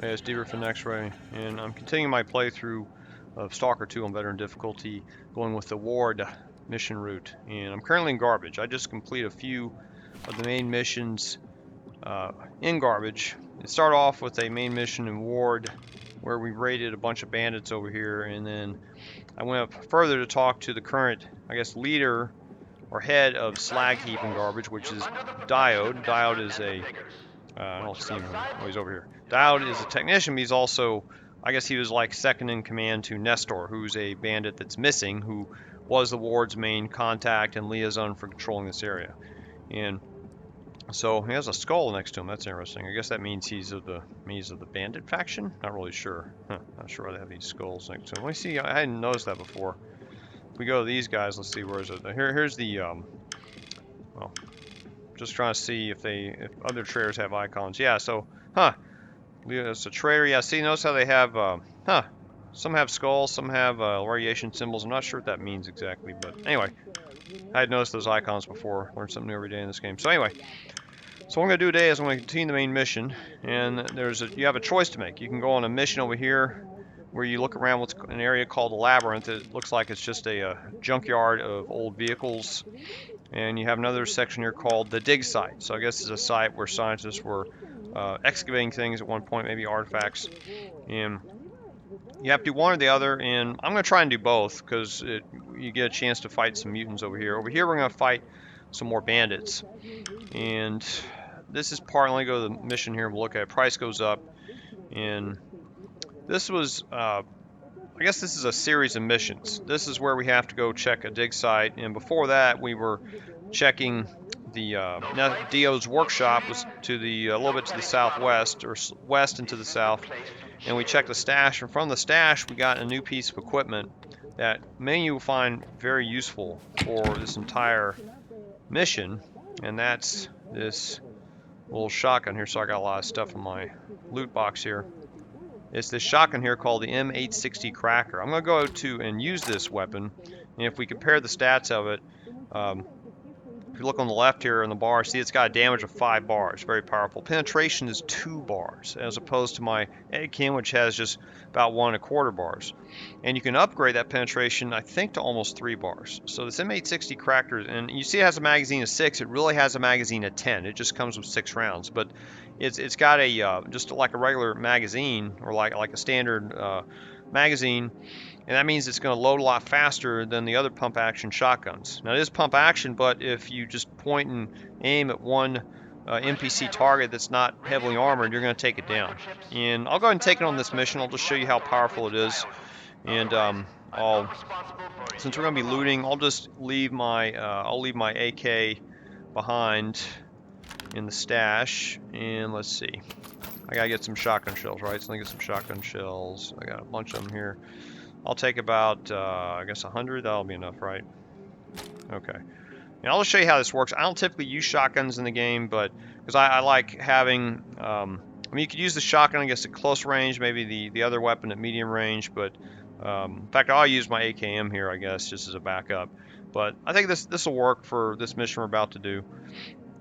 Hey, it's Deaver from X-Ray, and I'm continuing my playthrough of Stalker 2 on veteran difficulty, going with the Ward mission route. And I'm currently in garbage. I just completed a few of the main missions in garbage. It started off with a main mission in Ward, where we raided a bunch of bandits over here, and then I went up further to talk to the current, I guess, leader or head of Slag Heap in garbage, which is Diode. Diode is a I don't see him. Oh, he's over here. Dowd is a technician, but he's also, I guess he was like second in command to Nestor, who's a bandit that's missing, who was the ward's main contact and liaison for controlling this area. And so he has a skull next to him. That's interesting. I guess that means he's of the bandit faction. Not really sure. Not sure why they have these skulls next to him. Let me see. I hadn't noticed that before. If we go to these guys, let's see. Where is it? Here's the well. Just trying to see if other traders have icons. Yeah, so, it's a trader. Yeah, see, notice how they have, some have skulls, some have variation symbols. I'm not sure what that means exactly, but anyway, I had noticed those icons before. Learned something new every day in this game. So anyway, so what I'm going to do today is I'm going to continue the main mission, and you have a choice to make. You can go on a mission over here where you look around what's an area called the Labyrinth. It looks like it's just a junkyard of old vehicles. And you have another section here called the dig site. So I guess it's a site where scientists were excavating things at one point, maybe artifacts. And you have to do one or the other, and I'm going to try and do both because you get a chance to fight some mutants over here. Over here we're going to fight some more bandits. And this is part, let me go to the mission here and we'll look at it. Price goes up. And this was, I guess this is a series of missions. This is where we have to go check a dig site, and before that we were checking the Dio's workshop was to the a little bit to the southwest, or west and to the south, and we checked the stash, and from the stash we got a new piece of equipment that many of you will find very useful for this entire mission, and that's this little shotgun here. So I got a lot of stuff in my loot box here. It's this shotgun here called the M860 Cracker. I'm going to go to and use this weapon, and if we compare the stats of it, if you look on the left here in the bar, see it's got a damage of 5 bars, very powerful. Penetration is 2 bars, as opposed to my AK, which has just about 1 1/4 bars. And you can upgrade that penetration, I think, to almost 3 bars. So this M860 Cracker, and you see it has a magazine of 6, it really has a magazine of 10. It just comes with 6 rounds, but it's got a just like a regular magazine, or like a standard magazine, and that means it's going to load a lot faster than the other pump action shotguns. Now it is pump action, but if you just point and aim at one NPC target that's not heavily armored, you're going to take it down. And I'll go ahead and take it on this mission. I'll just show you how powerful it is. And since we're going to be looting, I'll just leave my AK behind in the stash, and let's see. I gotta get some shotgun shells, right? So let me get some shotgun shells. I got a bunch of them here. I'll take about, I guess 100. That'll be enough, right? Okay. And I'll just show you how this works. I don't typically use shotguns in the game, but because I like having, I mean, you could use the shotgun, I guess, at close range, maybe the other weapon at medium range, but in fact, I'll use my AKM here, I guess, just as a backup. But I think this will work for this mission we're about to do.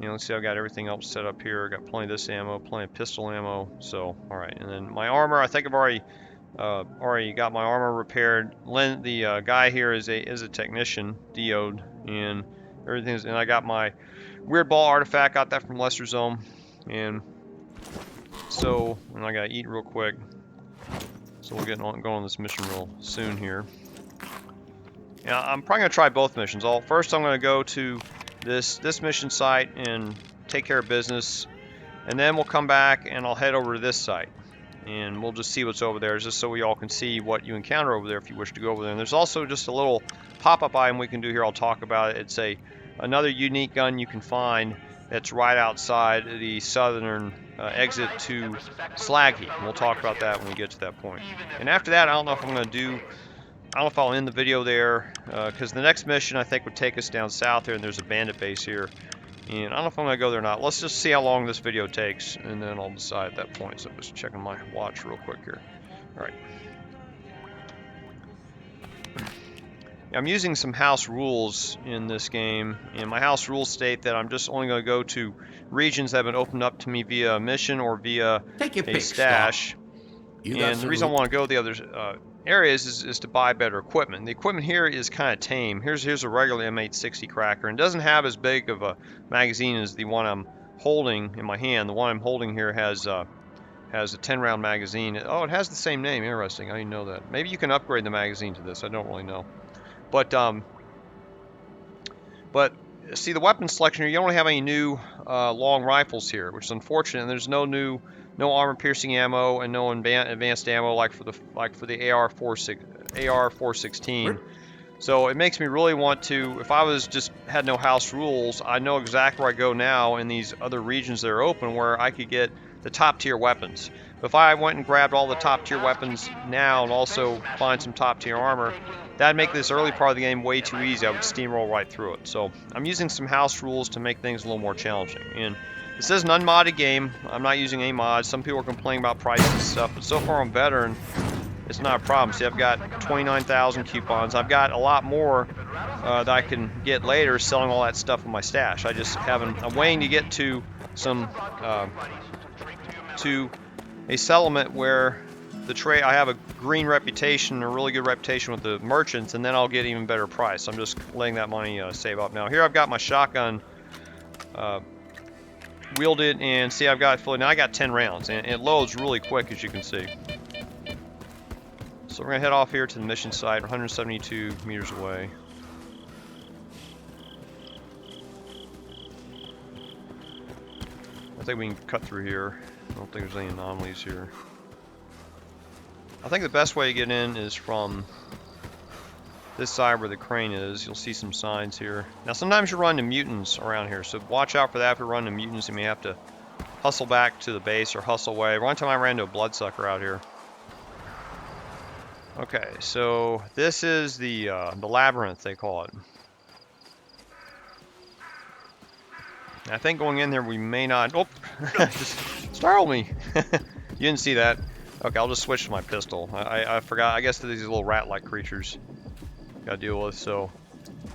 You know, let's see, I've got everything else set up here. I've got plenty of this ammo, plenty of pistol ammo. So, all right. And then my armor, I think I've already got my armor repaired. The guy here is a technician, Diode, and everything's. And I got my weird ball artifact. Got that from Lesser Zone. And so, and I gotta eat real quick. So we'll going on this mission real soon here. Yeah, I'm probably gonna try both missions. First, I'm gonna go to this mission site and take care of business, and then we'll come back and I'll head over to this site and we'll just see what's over there, just so we all can see what you encounter over there if you wish to go over there. And there's also just a little pop-up item we can do here. I'll talk about it. It's another unique gun you can find that's right outside the southern exit to Slag Heap, and we'll talk about that when we get to that point. And after that, I don't know if I'm going to do, I don't know if I'll end the video there, because the next mission I think would take us down south here, and there's a bandit base here. And I don't know if I'm going to go there or not. Let's just see how long this video takes, and then I'll decide at that point. So I'm just checking my watch real quick here. All right. I'm using some house rules in this game, and my house rules state that I'm just only going to go to regions that have been opened up to me via a mission or via a stash. And the reason I want to go the other areas is to buy better equipment. The equipment here is kind of tame. Here's a regular M860 Cracker, and it doesn't have as big of a magazine as the one I'm holding in my hand. The one I'm holding here has a 10-round magazine. Oh, it has the same name. Interesting. I didn't know that. Maybe you can upgrade the magazine to this. I don't really know. But see, the weapon selection here, you don't have any new long rifles here, which is unfortunate. And there's no armor-piercing ammo and no advanced ammo like for the AR-416. So it makes me really want to. If I had no house rules, I know exactly where I go now in these other regions that are open where I could get the top-tier weapons. But if I went and grabbed all the top-tier weapons now and also find some top-tier armor, that'd make this early part of the game way too easy. I would steamroll right through it. So I'm using some house rules to make things a little more challenging. And this is an unmodded game. I'm not using any mods. Some people are complaining about prices and stuff, but so far on Veteran, it's not a problem. See, I've got 29,000 coupons. I've got a lot more that I can get later selling all that stuff in my stash. I'm waiting to get to a settlement where I have a green reputation, a really good reputation with the merchants, and then I'll get even better price. I'm just letting that money save up. Now here I've got my shotgun wielded, and see, now I got 10 rounds, and it loads really quick, as you can see. So we're gonna head off here to the mission site, 172 meters away. I think we can cut through here. I don't think there's any anomalies here. I think the best way to get in is from this side where the crane is. You'll see some signs here. Now sometimes you run into mutants around here, so watch out for that. If you run into mutants, you may have to hustle back to the base or hustle away. One time I ran into a bloodsucker out here. Okay, so this is the Labyrinth, they call it. I think going in there we may not... Oh! Just startled me! You didn't see that. Okay, I'll just switch to my pistol. I forgot. I guess these little rat-like creatures gotta deal with, so...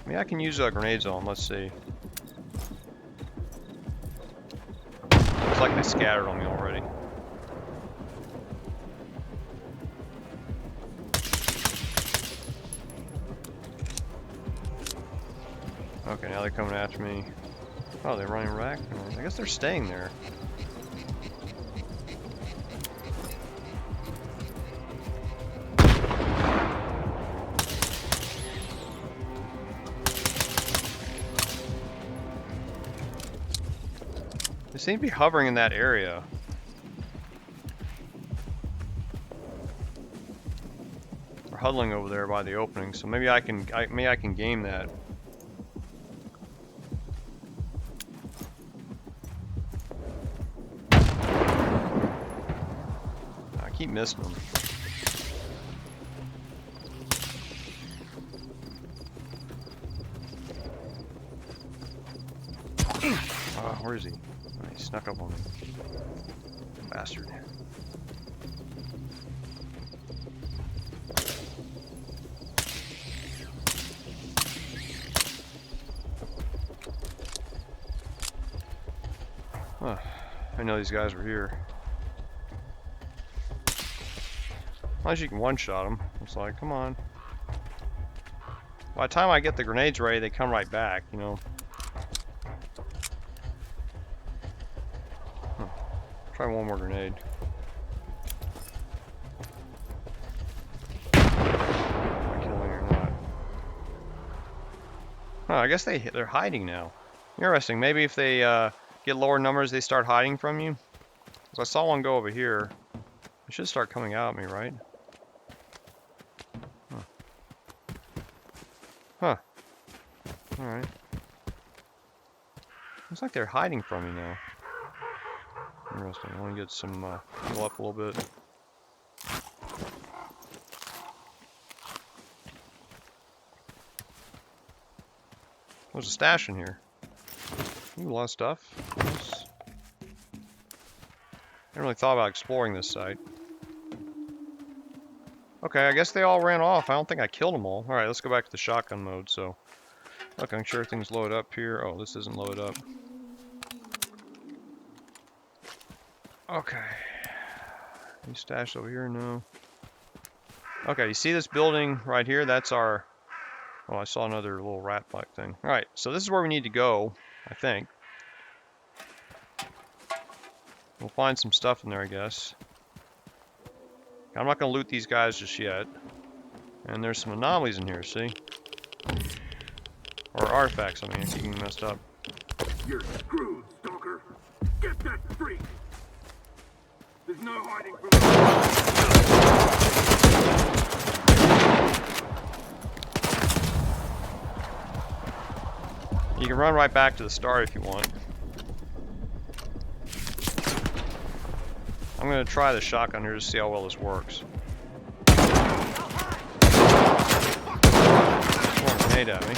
Maybe I can use grenades on them. Let's see. Looks like they scattered on me already. Okay, now they're coming after me. Oh, they're running back? I guess they're staying there. They seem to be hovering in that area. They're huddling over there by the opening, so maybe I can game that. Keep missing them. Where is he? Oh, he snuck up on me. Bastard. Huh. I know these guys were here. As long as you can one-shot them, it's like, come on. By the time I get the grenades ready, they come right back, you know. Huh. Try one more grenade. Am I killing or not? Huh, I guess they're hiding now. Interesting. Maybe if they get lower numbers, they start hiding from you. Because I saw one go over here. They should start coming out at me, right? Huh. Alright. Looks like they're hiding from me now. Interesting. I want to get some heal up a little bit. There's a stash in here. Ooh, a lot of stuff. Nice. I haven't really thought about exploring this site. Okay, I guess they all ran off. I don't think I killed them all. Alright, let's go back to the shotgun mode, so... Look, I'm sure everything's loaded up here. Oh, this isn't loaded up. Okay. Any stash over here? No. Okay, you see this building right here? That's our... Oh, I saw another little rat-like thing. Alright, so this is where we need to go, I think. We'll find some stuff in there, I guess. I'm not going to loot these guys just yet. And there's some anomalies in here, see? Or artifacts, I mean, if you can messed up. You're screwed, Stalker. Get that freak. There's no hiding from You can run right back to the start if you want. I'm going to try the shotgun here to see how well this works. Throwing a grenade at me.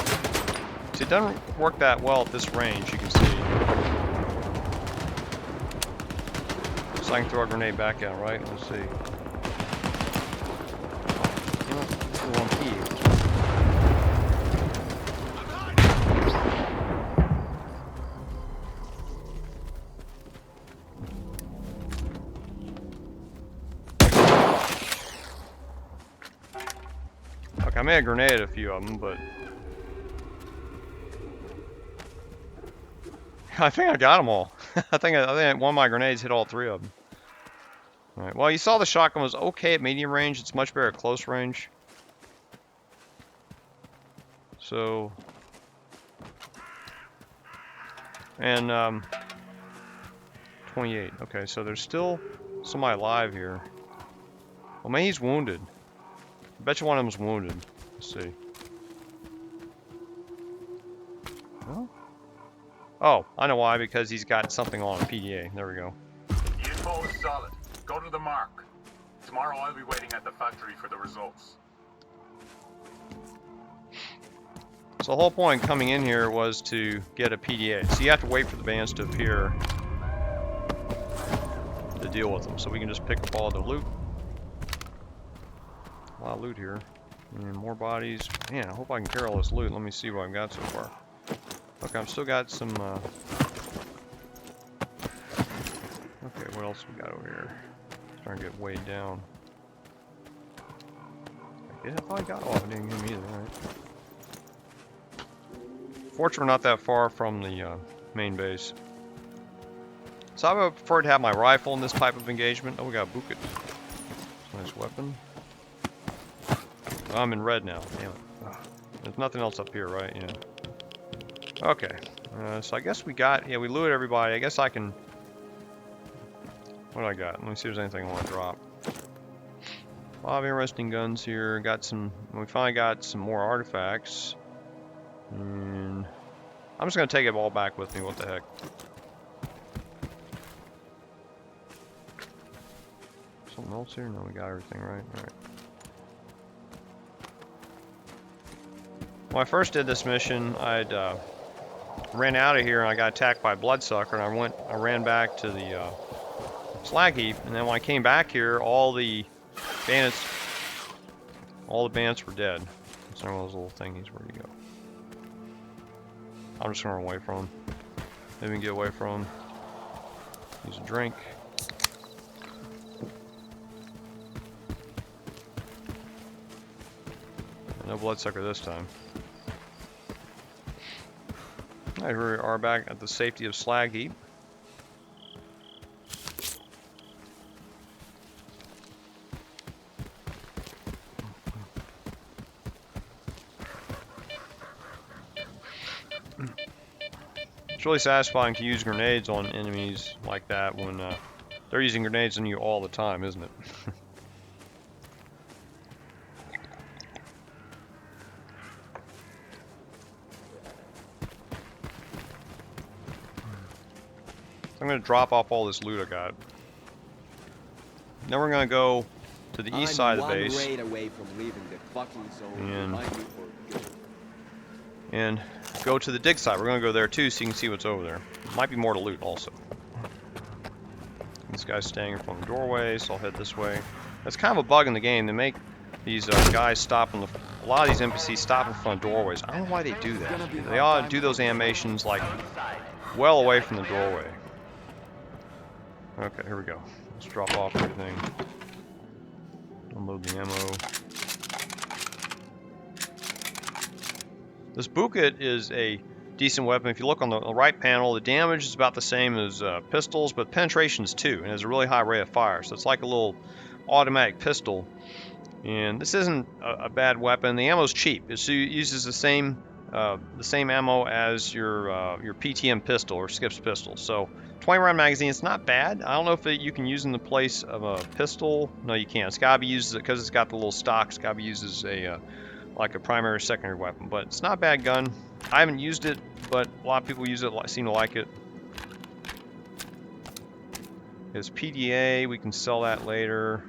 See, it doesn't work that well at this range, you can see. So I can throw a grenade back out, right? Let's see. You know, let's do one key. Okay, I may have grenaded a few of them, but I think I got them all. I think one of my grenades hit all three of them. All right. Well, you saw the shotgun was okay at medium range. It's much better at close range. So, and 28. Okay, so there's still somebody alive here. Well, maybe he's wounded. I bet you one of them's wounded. Let's see. Well, oh, I know why. Because he's got something on a PDA. There we go. The info is solid. Go to the mark. Tomorrow I'll be waiting at the factory for the results. So the whole point coming in here was to get a PDA. So you have to wait for the bands to appear to deal with them. So we can just pick up all the loot. A lot of loot here. And more bodies. Man, I hope I can carry all this loot. Let me see what I've got so far. Okay, I've still got some... Okay, what else we got over here? Starting to get weighed down. I thought I got... Oh, I didn't get me either, alright. Fortunately, we're not that far from the main base. So I would prefer to have my rifle in this type of engagement. Oh, we got a bucket. Nice weapon. Oh, I'm in red now. Damn it. Oh, there's nothing else up here, right? Yeah. Okay. So I guess we got... Yeah, we looted everybody. I guess I can... What do I got? Let me see if there's anything I want to drop. A lot of interesting guns here. Got some... We finally got some more artifacts. And I'm just going to take it all back with me. What the heck? Something else here? No, we got everything right. Alright. When I first did this mission, I'd ran out of here and I got attacked by a bloodsucker, and I ran back to the Slag Heap, and then when I came back here, all the bandits were dead. It's one of those little thingies. Where do you go? I'm just gonna run away from them. Maybe we can get away from them. Use a drink. No bloodsucker this time. Alright, here we are back at the safety of Slag Heap. It's really satisfying to use grenades on enemies like that when they're using grenades on you all the time, isn't it? I'm going to drop off all this loot I got. Then we're going to go to the east side of the base. Raid away from leaving the fucking zone. And go to the dig site. We're going to go there too so you can see what's over there. Might be more to loot also. This guy's staying in front of the doorway, so I'll head this way. That's kind of a bug in the game. They make these guys stop in a lot of these NPCs stop in front of doorways. I don't know why they do that. They ought to do those animations like well away from the doorway. Okay, here we go. Let's drop off everything. Load the ammo. This bucket is a decent weapon. If you look on the right panel, the damage is about the same as pistols, but penetration is 2, and it has a really high rate of fire. So it's like a little automatic pistol. And this isn't a bad weapon. The ammo's cheap. It uses the same ammo as your PTM pistol or Skip's pistol. So 20 round magazine, it's not bad. I don't know if you can use in the place of a pistol. No, you can't. It's gotta be used because it's got the little stock. It's gotta be used as like a primary or secondary weapon. But it's not a bad gun. I haven't used it, but a lot of people use it. Seem to like it. It's PDA. We can sell that later.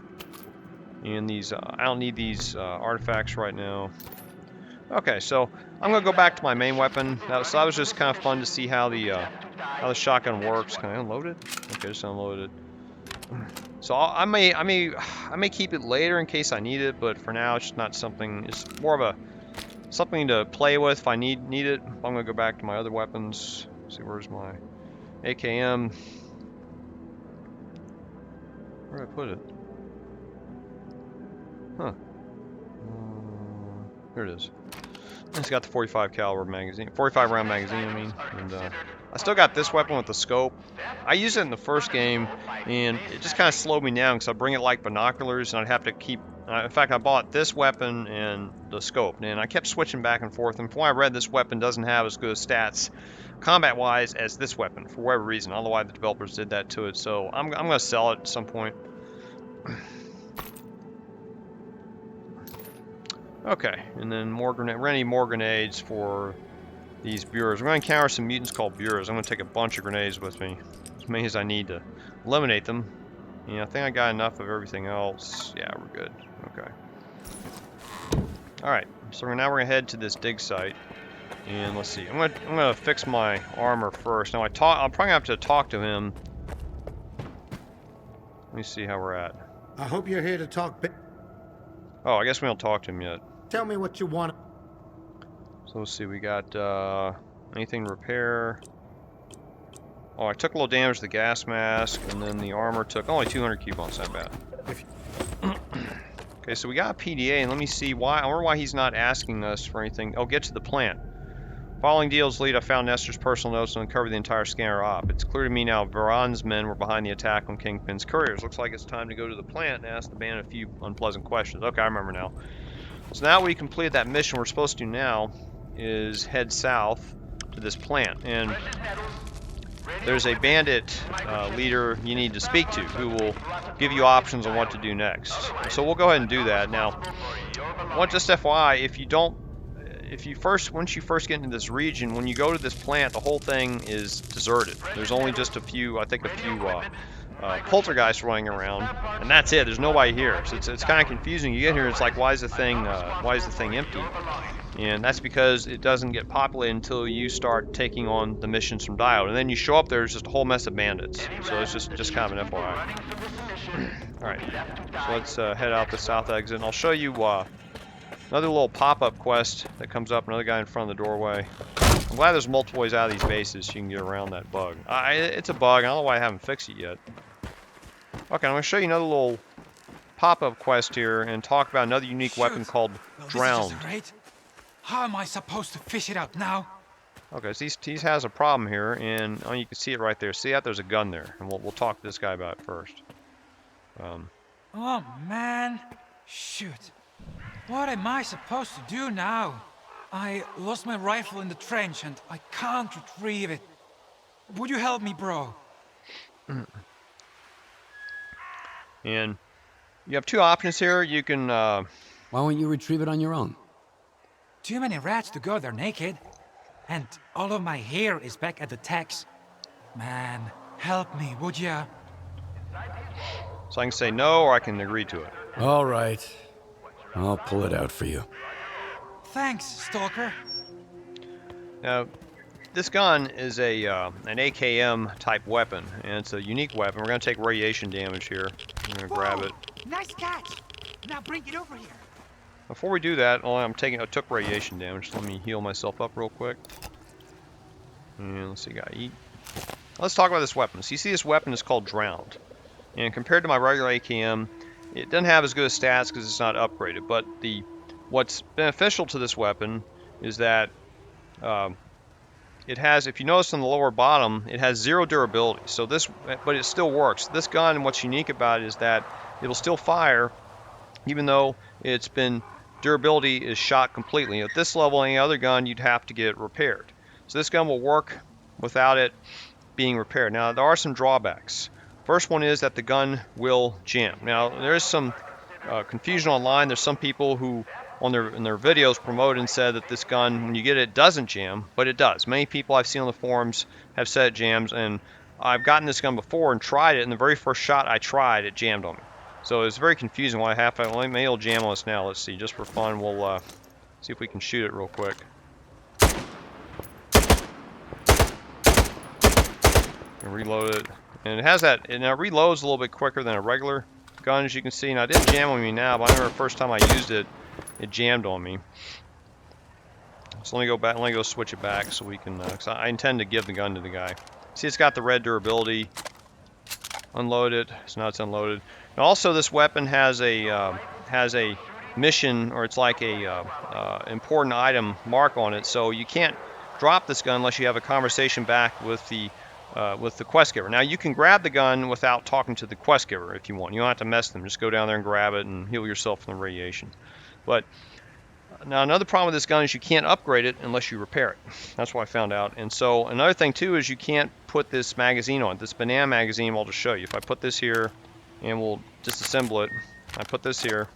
And these, I don't need these artifacts right now. Okay, so I'm gonna go back to my main weapon. So that was just kind of fun to see how the shotgun works. Can I unload it? Okay, just unload it. So I may keep it later in case I need it, but for now it's just not something. It's more of something to play with if I need it. I'm gonna go back to my other weapons. Let's see, where's my AKM? Where did I put it? Huh. Here it is. It's got the 45 caliber magazine, 45 round magazine, I mean. And I still got this weapon with the scope. I used it in the first game, and it just kind of slowed me down because I bring it like binoculars, and I'd have to keep. In fact, I bought this weapon and the scope, and I kept switching back and forth. And from what I read, this weapon doesn't have as good stats, combat-wise, as this weapon for whatever reason. I don't know why the developers did that to it. So I'm gonna sell it at some point. Okay, and then more grenade. We're gonna need more grenades for these Burers. We're gonna encounter some mutants called Burers. I'm gonna take a bunch of grenades with me, as many as I need to eliminate them. Yeah, I think I got enough of everything else. Yeah, we're good. Okay. All right. So now we're gonna head to this dig site, and let's see. I'm gonna fix my armor first. Now I'm probably gonna have to talk to him. Let me see how we're at. I hope you're here to talk. Oh, I guess we don't talk to him yet. Tell me what you want. So let's see, we got anything to repair. Oh, I took a little damage to the gas mask, and then the armor took only 200 coupons, not bad. Okay, so we got a PDA, and let me see why. I wonder why he's not asking us for anything. Oh, get to the plant. Following deals lead, I found Nestor's personal notes and uncovered the entire scanner op. It's clear to me now Varan's men were behind the attack on Kingpin's couriers. Looks like it's time to go to the plant and ask the band a few unpleasant questions. Okay, I remember now. So now we completed that mission, we're supposed to do now is head south to this plant. And there's a bandit leader you need to speak to who will give you options on what to do next. So we'll go ahead and do that. Now, just FYI, once you first get into this region, when you go to this plant, the whole thing is deserted. There's only just a few poltergeists running around, and that's it. There's nobody here, so it's kind of confusing. You get here, it's like, why is the thing empty? And that's because it doesn't get populated until you start taking on the missions from Diode, and then you show up there, there's just a whole mess of bandits. So it's just kind of an FYI. All right, so let's head out the south exit, and I'll show you another little pop-up quest that comes up. Another guy in front of the doorway. I'm glad there's multiple ways out of these bases so you can get around that bug. It's a bug. I don't know why I haven't fixed it yet. Okay, I'm going to show you another little pop-up quest here and talk about another unique weapon called Drowned. How am I supposed to fish it out now? Okay, so he has a problem here, and you can see it right there. See that? There's a gun there, and we'll talk to this guy about it first. Oh, man. Shoot. What am I supposed to do now? I lost my rifle in the trench, and I can't retrieve it. Would you help me, bro? And you have two options here. You can... Why won't you retrieve it on your own? Too many rats to go there naked. And all of my hair is back at the techs. Man, help me, would ya? So I can say no, or I can agree to it. All right. I'll pull it out for you. Thanks, Stalker. Now, this gun is an AKM type weapon, and it's a unique weapon. We're going to take radiation damage here. I'm going to grab it. Nice catch. Now bring it over here. Before we do that, I took radiation damage. So let me heal myself up real quick. And let's see, gotta eat. Let's talk about this weapon. So you see this weapon is called Drowned. And compared to my regular AKM, it doesn't have as good stats because it's not upgraded. But what's beneficial to this weapon is that it has, if you notice on the lower bottom, it has 0 durability. So but it still works. This gun, what's unique about it is that it'll still fire, even though durability is shot completely. At this level, any other gun, you'd have to get it repaired. So this gun will work without it being repaired. Now, there are some drawbacks. First one is that the gun will jam. Now, there's some confusion online. There's some people who, in their videos, promoted and said that this gun, when you get it, doesn't jam, but it does. Many people I've seen on the forums have said it jams, and I've gotten this gun before and tried it, and the very first shot I tried, it jammed on me. So it's very confusing why maybe it'll jam on us now. Let's see, just for fun, we'll see if we can shoot it real quick. And reload it. And it has that, and it reloads a little bit quicker than a regular gun, as you can see. Now, it didn't jam on me now, but I remember the first time I used it, it jammed on me. So let me go switch it back so we can, because I intend to give the gun to the guy. See, it's got the red durability. Unload it. So now it's unloaded. And also, this weapon has a mission, or it's like a important item mark on it. So you can't drop this gun unless you have a conversation back with the quest giver. Now, you can grab the gun without talking to the quest giver if you want. You don't have to mess them. Just go down there and grab it and heal yourself from the radiation. But now, another problem with this gun is you can't upgrade it unless you repair it. That's what I found out. And so another thing too is you can't put this magazine on. This banana magazine, I'll just show you. If I put this here and we'll disassemble it, I put this here.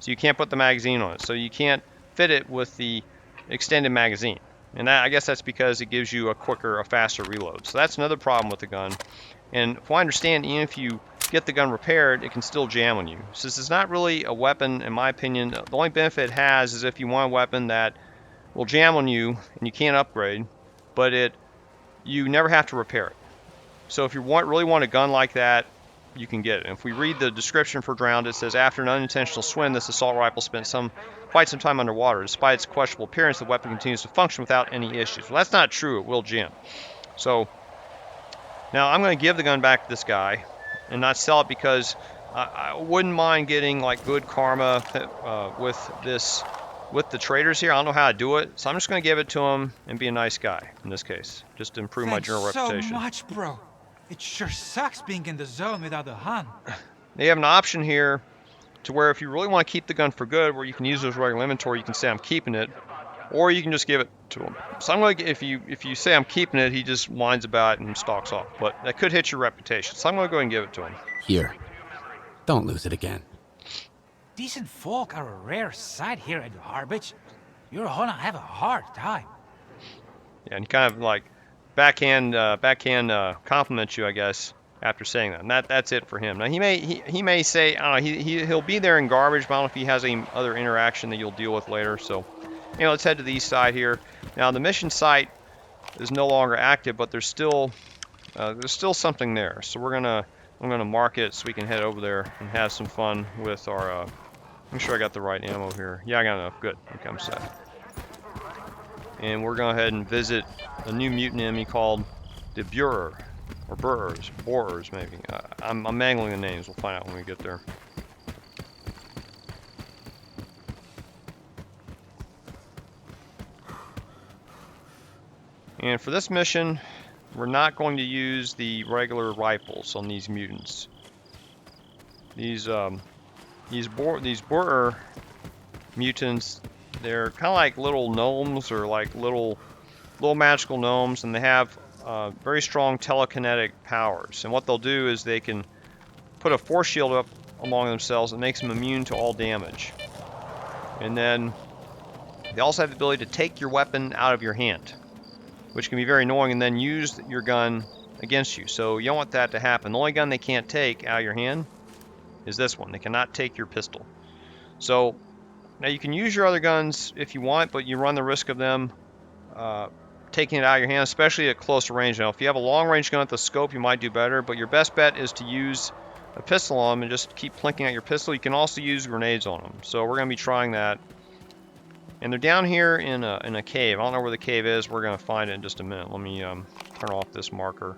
So you can't put the magazine on it. So you can't fit it with the extended magazine. And I guess that's because it gives you a faster reload. So that's another problem with the gun. And if I understand, even if you get the gun repaired, it can still jam on you. So this is not really a weapon, in my opinion. The only benefit it has is if you want a weapon that will jam on you and you can't upgrade, but you never have to repair it. So if you really want a gun like that, you can get it. And if we read the description for Drowned, it says, after an unintentional swim, this assault rifle spent quite some time underwater. Despite its questionable appearance, the weapon continues to function without any issues. Well, that's not true. It will jam. So now I'm going to give the gun back to this guy and not sell it, because I wouldn't mind getting like good karma with the traders here. I don't know how to do it, so I'm just going to give it to him and be a nice guy in this case, just to improve my general reputation. Thanks so much, bro. It sure sucks being in the zone without a hun. They have an option here to where if you really want to keep the gun for good, where you can use those regular inventory, you can say I'm keeping it, or you can just give it to him. So I'm going to, if you say I'm keeping it, he just whines about it and stalks off. But that could hit your reputation. So I'm going to go ahead and give it to him. Here. Don't lose it again. Decent folk are a rare sight here at the Harbage. You're gonna have a hard time. Yeah, and he kind of like backhand compliments you, I guess, after saying that. And that's it for him. Now he may say, I don't know, he'll be there in garbage, but I don't know if he has any other interaction that you'll deal with later. So, let's head to the east side here. Now the mission site is no longer active, but there's still something there. So I'm gonna mark it so we can head over there and have some fun with our. Make sure I got the right ammo here. Yeah, I got enough. Good. Okay, I'm set. And we're going to go ahead and visit a new mutant enemy called the Burer, or Burers maybe. I'm mangling the names. We'll find out when we get there. And for this mission, we're not going to use the regular rifles on these mutants. These Burer mutants, they're kind of like little gnomes, or like little magical gnomes, and they have very strong telekinetic powers. And what they'll do is they can put a force shield up along themselves and makes them immune to all damage. And then they also have the ability to take your weapon out of your hand, which can be very annoying, and then use your gun against you. So you don't want that to happen. The only gun they can't take out of your hand is this one. They cannot take your pistol. So now you can use your other guns if you want, but you run the risk of them taking it out of your hand, especially at closer range. Now, if you have a long range gun at the scope, you might do better, but your best bet is to use a pistol on them and just keep plinking at your pistol. You can also use grenades on them. So we're going to be trying that. And they're down here in a cave. I don't know where the cave is. We're going to find it in just a minute. Let me turn off this marker.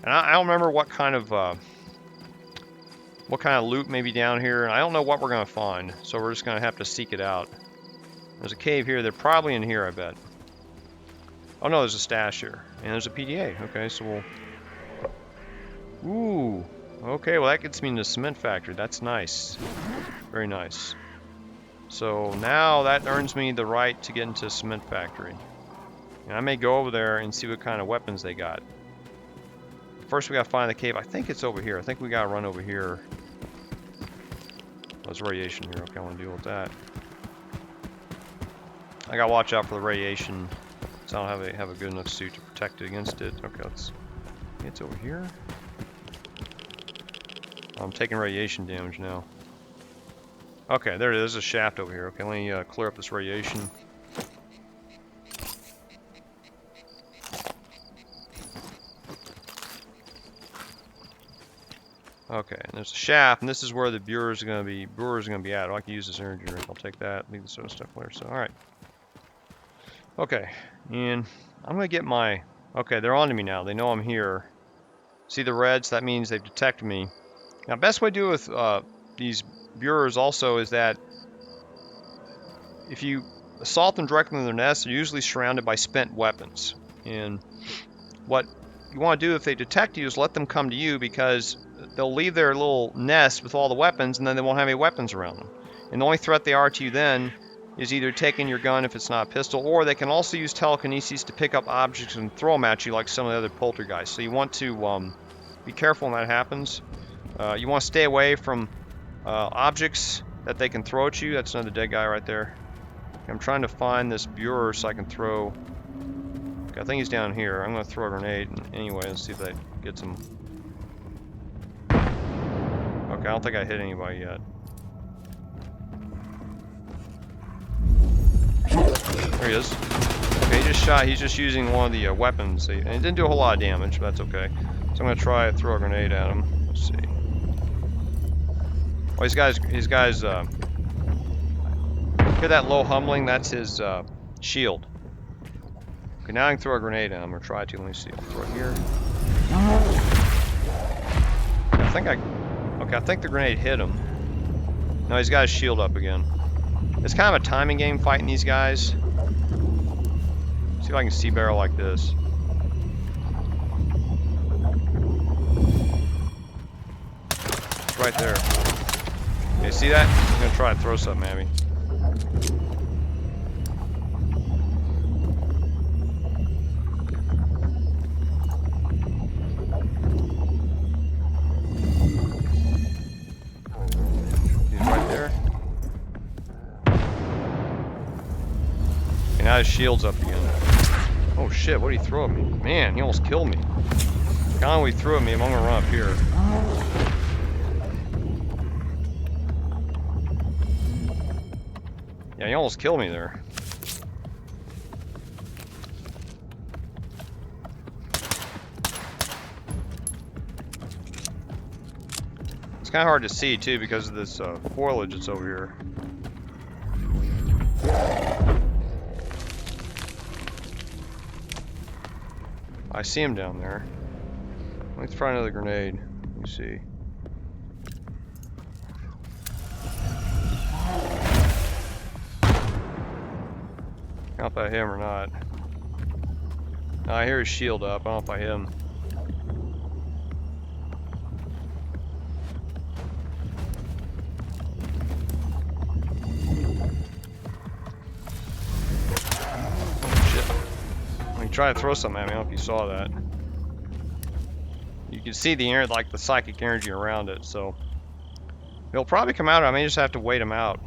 And I don't remember what kind of what kind of loot may be down here, and I don't know what we're gonna find, so we're just gonna have to seek it out. There's a cave here. They're probably in here, I bet. Oh no, there's a stash here, and there's a PDA. Okay, so we'll. Ooh. Okay, well that gets me into the cement factory. That's nice. Very nice. So now that earns me the right to get into a cement factory. And I may go over there and see what kind of weapons they got. First we gotta find the cave. I think it's over here. I think we gotta run over here. There's radiation here. Okay, I wanna deal with that. I gotta watch out for the radiation, so I don't have a good enough suit to protect it against it. Okay, it's over here. I'm taking radiation damage now. Okay, there it is. There's a shaft over here. Okay, let me clear up this radiation. Okay, and there's a shaft, and this is where the Burers are gonna be. At. I can use this energy drink. I'll take that. Leave this other stuff there. So, all right. Okay, and I'm gonna get my. Okay, they're onto me now. They know I'm here. See the reds? That means they've detected me. Now, best way to do with these Burers also is that if you assault them directly in their nest, they're usually surrounded by spent weapons. And what you want to do if they detect you is let them come to you, because they'll leave their little nest with all the weapons, and then they won't have any weapons around them. And the only threat they are to you then is either taking your gun if it's not a pistol, or they can also use telekinesis to pick up objects and throw them at you like some of the other poltergeists. So you want to be careful when that happens. You want to stay away from objects that they can throw at you. That's another dead guy right there. I'm trying to find this Burer so I can throw. Okay, I think he's down here. I'm going to throw a grenade anyway and see if that gets him. Okay, I don't think I hit anybody yet. There he is. Okay, he just shot. He's just using one of the weapons. And it didn't do a whole lot of damage, but that's okay. So I'm going to try to throw a grenade at him. Let's see. Oh, these guys, hear that low humbling? That's his shield. Okay, now I can throw a grenade at him, or try to. Let me see. I'll throw it here. I think the grenade hit him. No, he's got his shield up again. It's kind of a timing game fighting these guys. See if I can see barrel like this. It's right there. Okay, see that? I'm gonna try to throw something at me. He's right there. Okay, now his shield's up again. Oh shit, what did he throw at me? Man, he almost killed me. The kind of he threw at me, I'm gonna run up here. Yeah, he almost killed me there. It's kind of hard to see too because of this foliage that's over here. I see him down there. Let's try another grenade. Let me see. I don't know if I hit him or not. No, I hear his shield up. I don't know if I hit him. Oh shit. When you try to throw something at me, I don't know if you saw that. You can see the air, like the psychic energy around it, so he'll probably come out. I may just have to wait him out.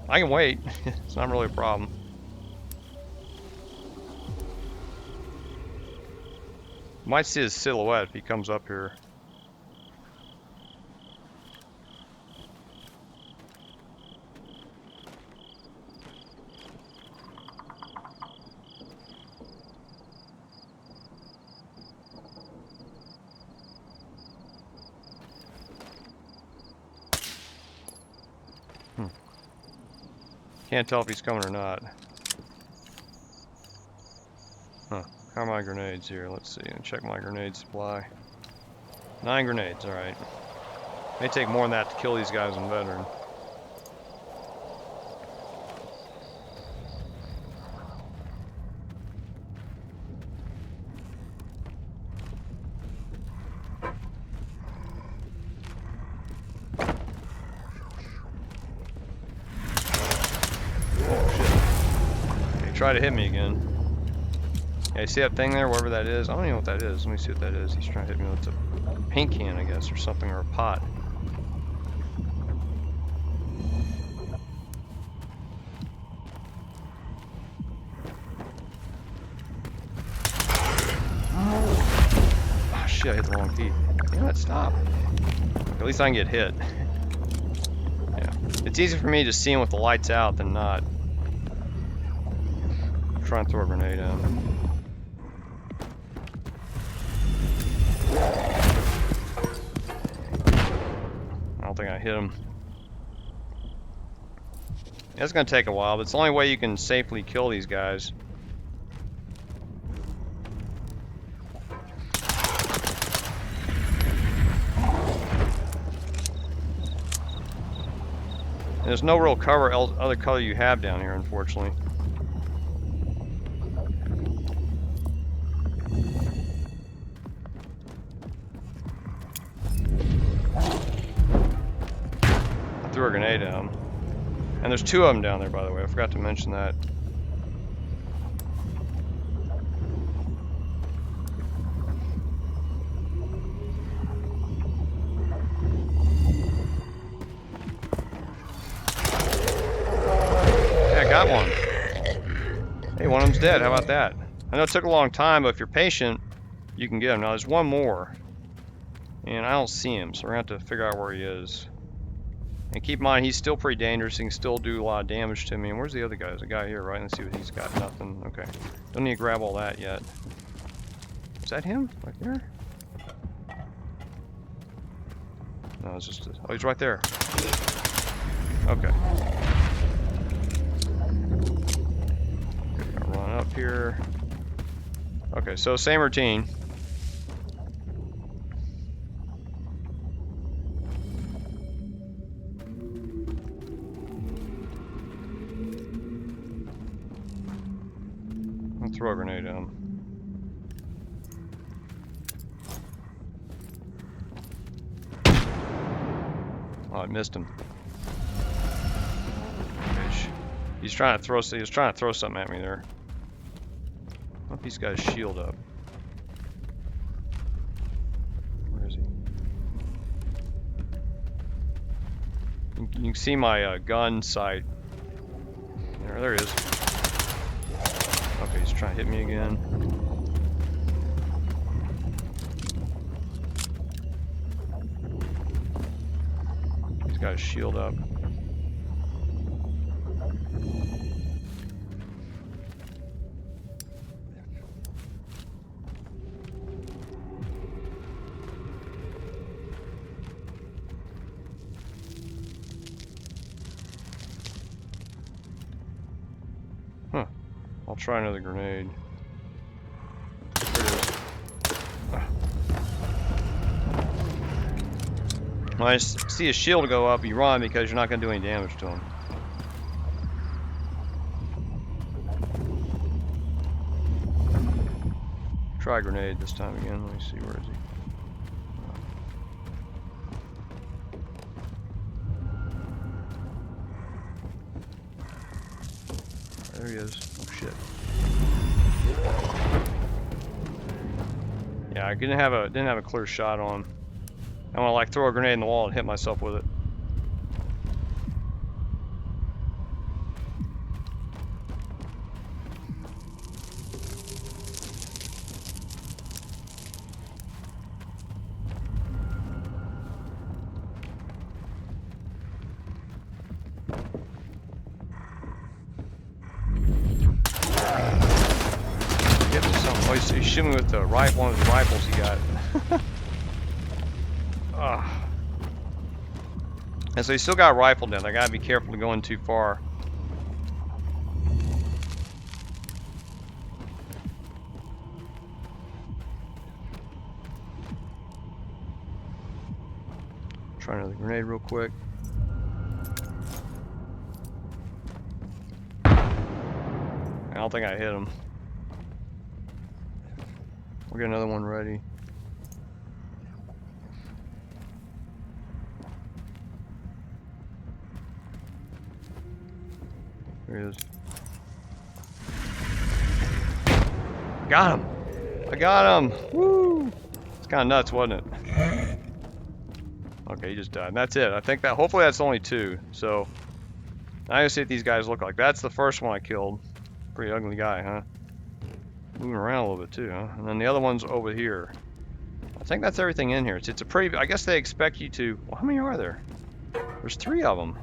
I can wait. It's not really a problem. Might see his silhouette if he comes up here. Can't tell if he's coming or not. Huh. How are my grenades here? Let's see. Check my grenade supply. 9 grenades, alright. May take more than that to kill these guys in veteran. Try to hit me again. Yeah, you see that thing there, whatever that is? I don't even know what that is. Let me see what that is. He's trying to hit me with a paint can, I guess, or something, or a pot. Oh shit, I hit the wrong key. Damn it, stop. At least I can get hit. Yeah. It's easy for me to see him with the lights out than not. Try and throw a grenade at him. I don't think I hit him. Yeah, it's gonna take a while, but it's the only way you can safely kill these guys. And there's no real cover, other color you have down here, unfortunately. Threw a grenade at him. And there's two of them down there, by the way. I forgot to mention that. Yeah, I got one. Hey, one of them's dead. How about that? I know it took a long time, but if you're patient, you can get him. Now, there's one more. And I don't see him, so we're going to have to figure out where he is. And keep in mind, he's still pretty dangerous. He can still do a lot of damage to me. And where's the other guy? There's a guy here, right? Let's see what he's got. Nothing. Okay. Don't need to grab all that yet. Is that him? Right there? No, it's just... Oh, he's right there. Okay. Gonna run up here. Okay, so same routine. Throw a grenade at him. Oh, I missed him. Bitch. He was trying to throw something at me there. I hope he's got his shield up. Where is he? You can see my gun sight. There he is. Okay, he's trying to hit me again. He's got his shield up. Huh. I'll try another grenade. There it is. When I see his shield go up, you run because you're not going to do any damage to him. Try a grenade this time again. Let me see, where is he? There he is. Oh shit. Yeah, I didn't have a clear shot on him. I want to like throw a grenade in the wall and hit myself with it. He's shooting me with the one of the rifles he got. And so he's still got a rifle down there. I gotta be careful to going too far. Try another grenade real quick. I don't think I hit him. We'll get another one ready. There he is. Got him! I got him! Woo! It's kind of nuts, wasn't it? Okay, he just died. And that's it. I think that, hopefully that's only 2. So, now you see what these guys look like. That's the first one I killed. Pretty ugly guy, huh? Moving around a little bit too, huh? And then the other one's over here. I think that's everything in here. It's a pretty, I guess they expect you to, well, how many are there? There's 3 of them.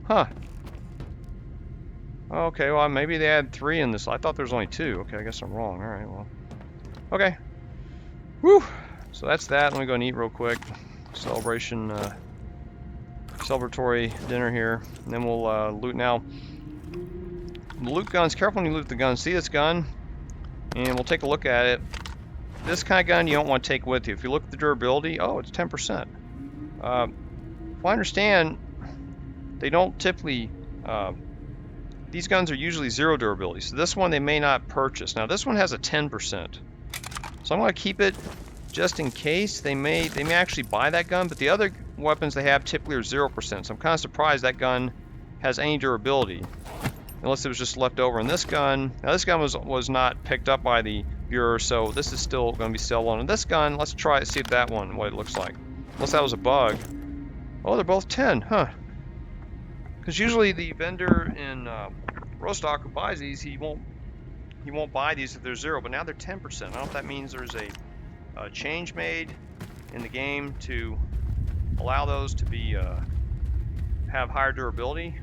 Huh. Okay, well, maybe they had 3 in this. I thought there was only 2. Okay, I guess I'm wrong. All right, well. Okay. Whew. So that's that. Let me go and eat real quick. Celebration, celebratory dinner here. And then we'll loot now. The loot guns, careful when you loot the gun. See this gun? And we'll take a look at it. This kind of gun you don't want to take with you. If you look at the durability, oh, it's 10%. If I understand, they don't typically, these guns are usually 0 durability. So this one they may not purchase. Now this one has a 10%. So I'm going to keep it just in case. They may actually buy that gun, but the other weapons they have typically are 0%. So I'm kind of surprised that gun has any durability. Unless it was just left over in this gun. Now this gun was not picked up by the Burer, so this is still going to be sellable. And this gun, let's try to see if that one, what it looks like. Unless that was a bug. Oh, they're both 10, huh? Because usually the vendor in Rostock who buys these, he won't buy these if they're 0, but now they're 10%. I don't know if that means there's a change made in the game to allow those to be have higher durability.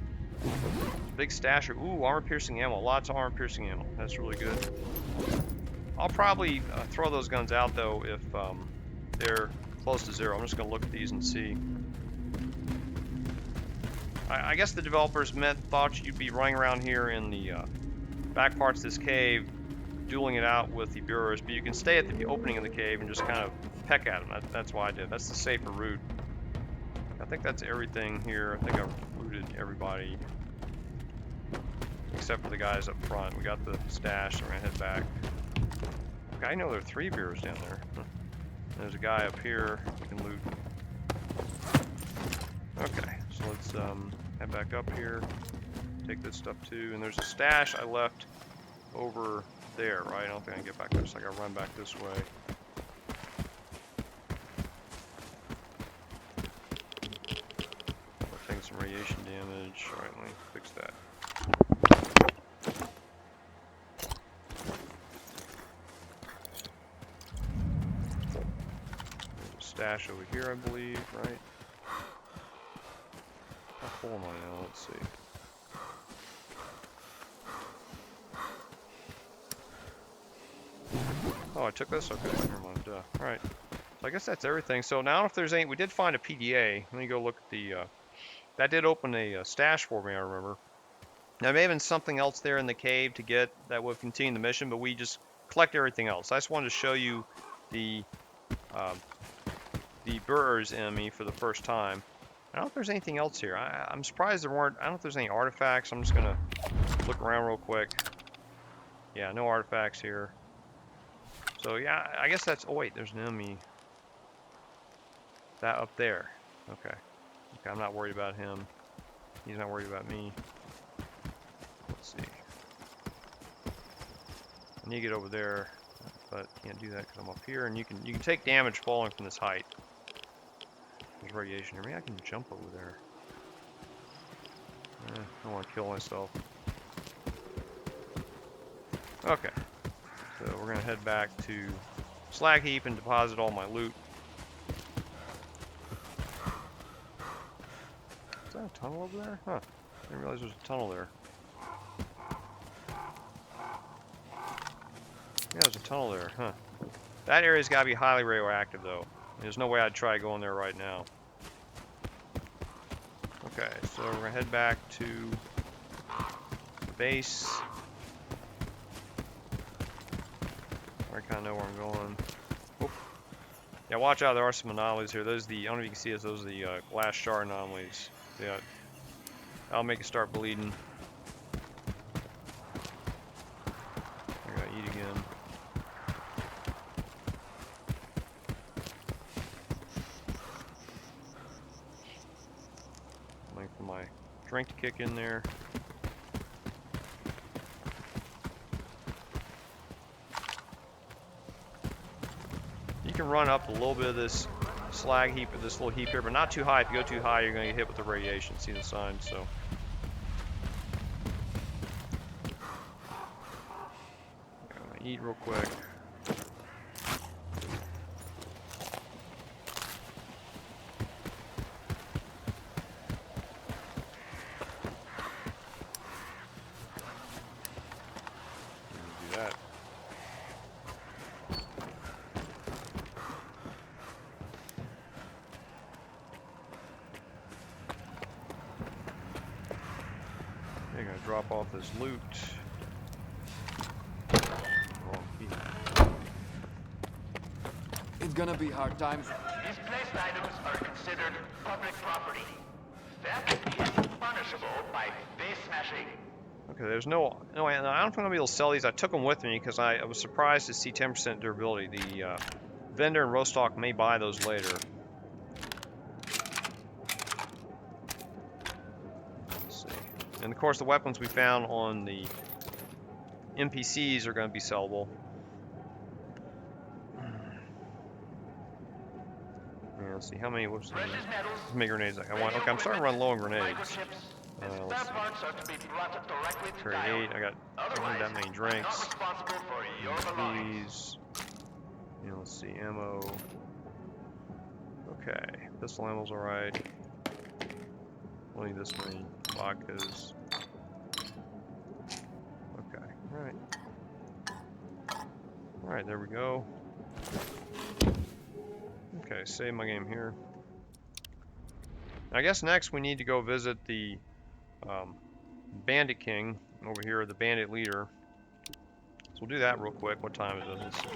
Big stasher. Ooh, armor piercing ammo. Lots of armor piercing ammo. That's really good. I'll probably throw those guns out though if they're close to 0. I'm just going to look at these and see. I guess the developers thought you'd be running around here in the back parts of this cave, dueling it out with the Burers, but you can stay at the opening of the cave and just kind of peck at them. That's why I did. That's the safer route. I think that's everything here. I think I've looted everybody except for the guys up front. We got the stash, so we're gonna head back. Okay, I know there are 3 Burers down there. There's a guy up here we can loot. Okay, so let's head back up here. Take this stuff too. And there's a stash I left over there, right? I don't think I can get back there, so I gotta run back this way. Taking some radiation damage. Alright, let me fix that. There's a stash over here, I believe, right? How full am I now? Let's see. Oh, I took this? Okay, never mind. Alright. So I guess that's everything. So now I don't know if there's any... We did find a PDA. Let me go look at the... that did open a stash for me, I remember. Now, there may have been something else there in the cave to get that would continue the mission, but we just collect everything else. I just wanted to show you the Burers enemy for the first time. I don't know if there's anything else here. I'm surprised there weren't... I don't know if there's any artifacts. I'm just going to look around real quick. Yeah, no artifacts here. So yeah, I guess that's... Oh wait, there's an enemy. That up there. Okay. Okay, I'm not worried about him. He's not worried about me. Let's see. I need to get over there, but can't do that because I'm up here. And you can take damage falling from this height. There's radiation here. Maybe I can jump over there. I don't want to kill myself. Okay. So we're going to head back to Slag Heap and deposit all my loot. Is that a tunnel over there? Huh. I didn't realize there was a tunnel there. Yeah, there's a tunnel there, huh. That area's got to be highly radioactive, though. There's no way I'd try going there right now. Okay, so we're going to head back to the base. I kind of know where I'm going. Oop. Yeah, watch out. There are some anomalies here. Those are the, I don't know if you can see this, those are the glass shard anomalies. Yeah, I'll make it start bleeding. I gotta eat again. Waiting for my drink to kick in there. You can run up a little bit of this slag heap, or this little heap here, but not too high. If you go too high, you're going to get hit with the radiation. See the sign? So. Eat real quick. Do that. They're gonna drop off this loot. It's gonna be hard times. Misplaced items are considered public property. Theft is punishable by face smashing. Okay, there's no, I don't think I'm gonna be able to sell these. I took them with me because I was surprised to see 10% durability. The vendor in Rostock may buy those later. Let's see. And of course, the weapons we found on the NPCs are going to be sellable. Yeah, let's see how many. Whoops, how many grenades I want? Okay, I'm starting to run low on grenades. Let's see. Trade 8. I don't need that many drinks. These. Yeah, let's see. Ammo. Okay, pistol ammo's alright. Only this many vodkas. Okay, alright. Alright, there we go. Okay, save my game here. I guess next we need to go visit the Bandit King over here, the Bandit Leader. So we'll do that real quick. What time is it?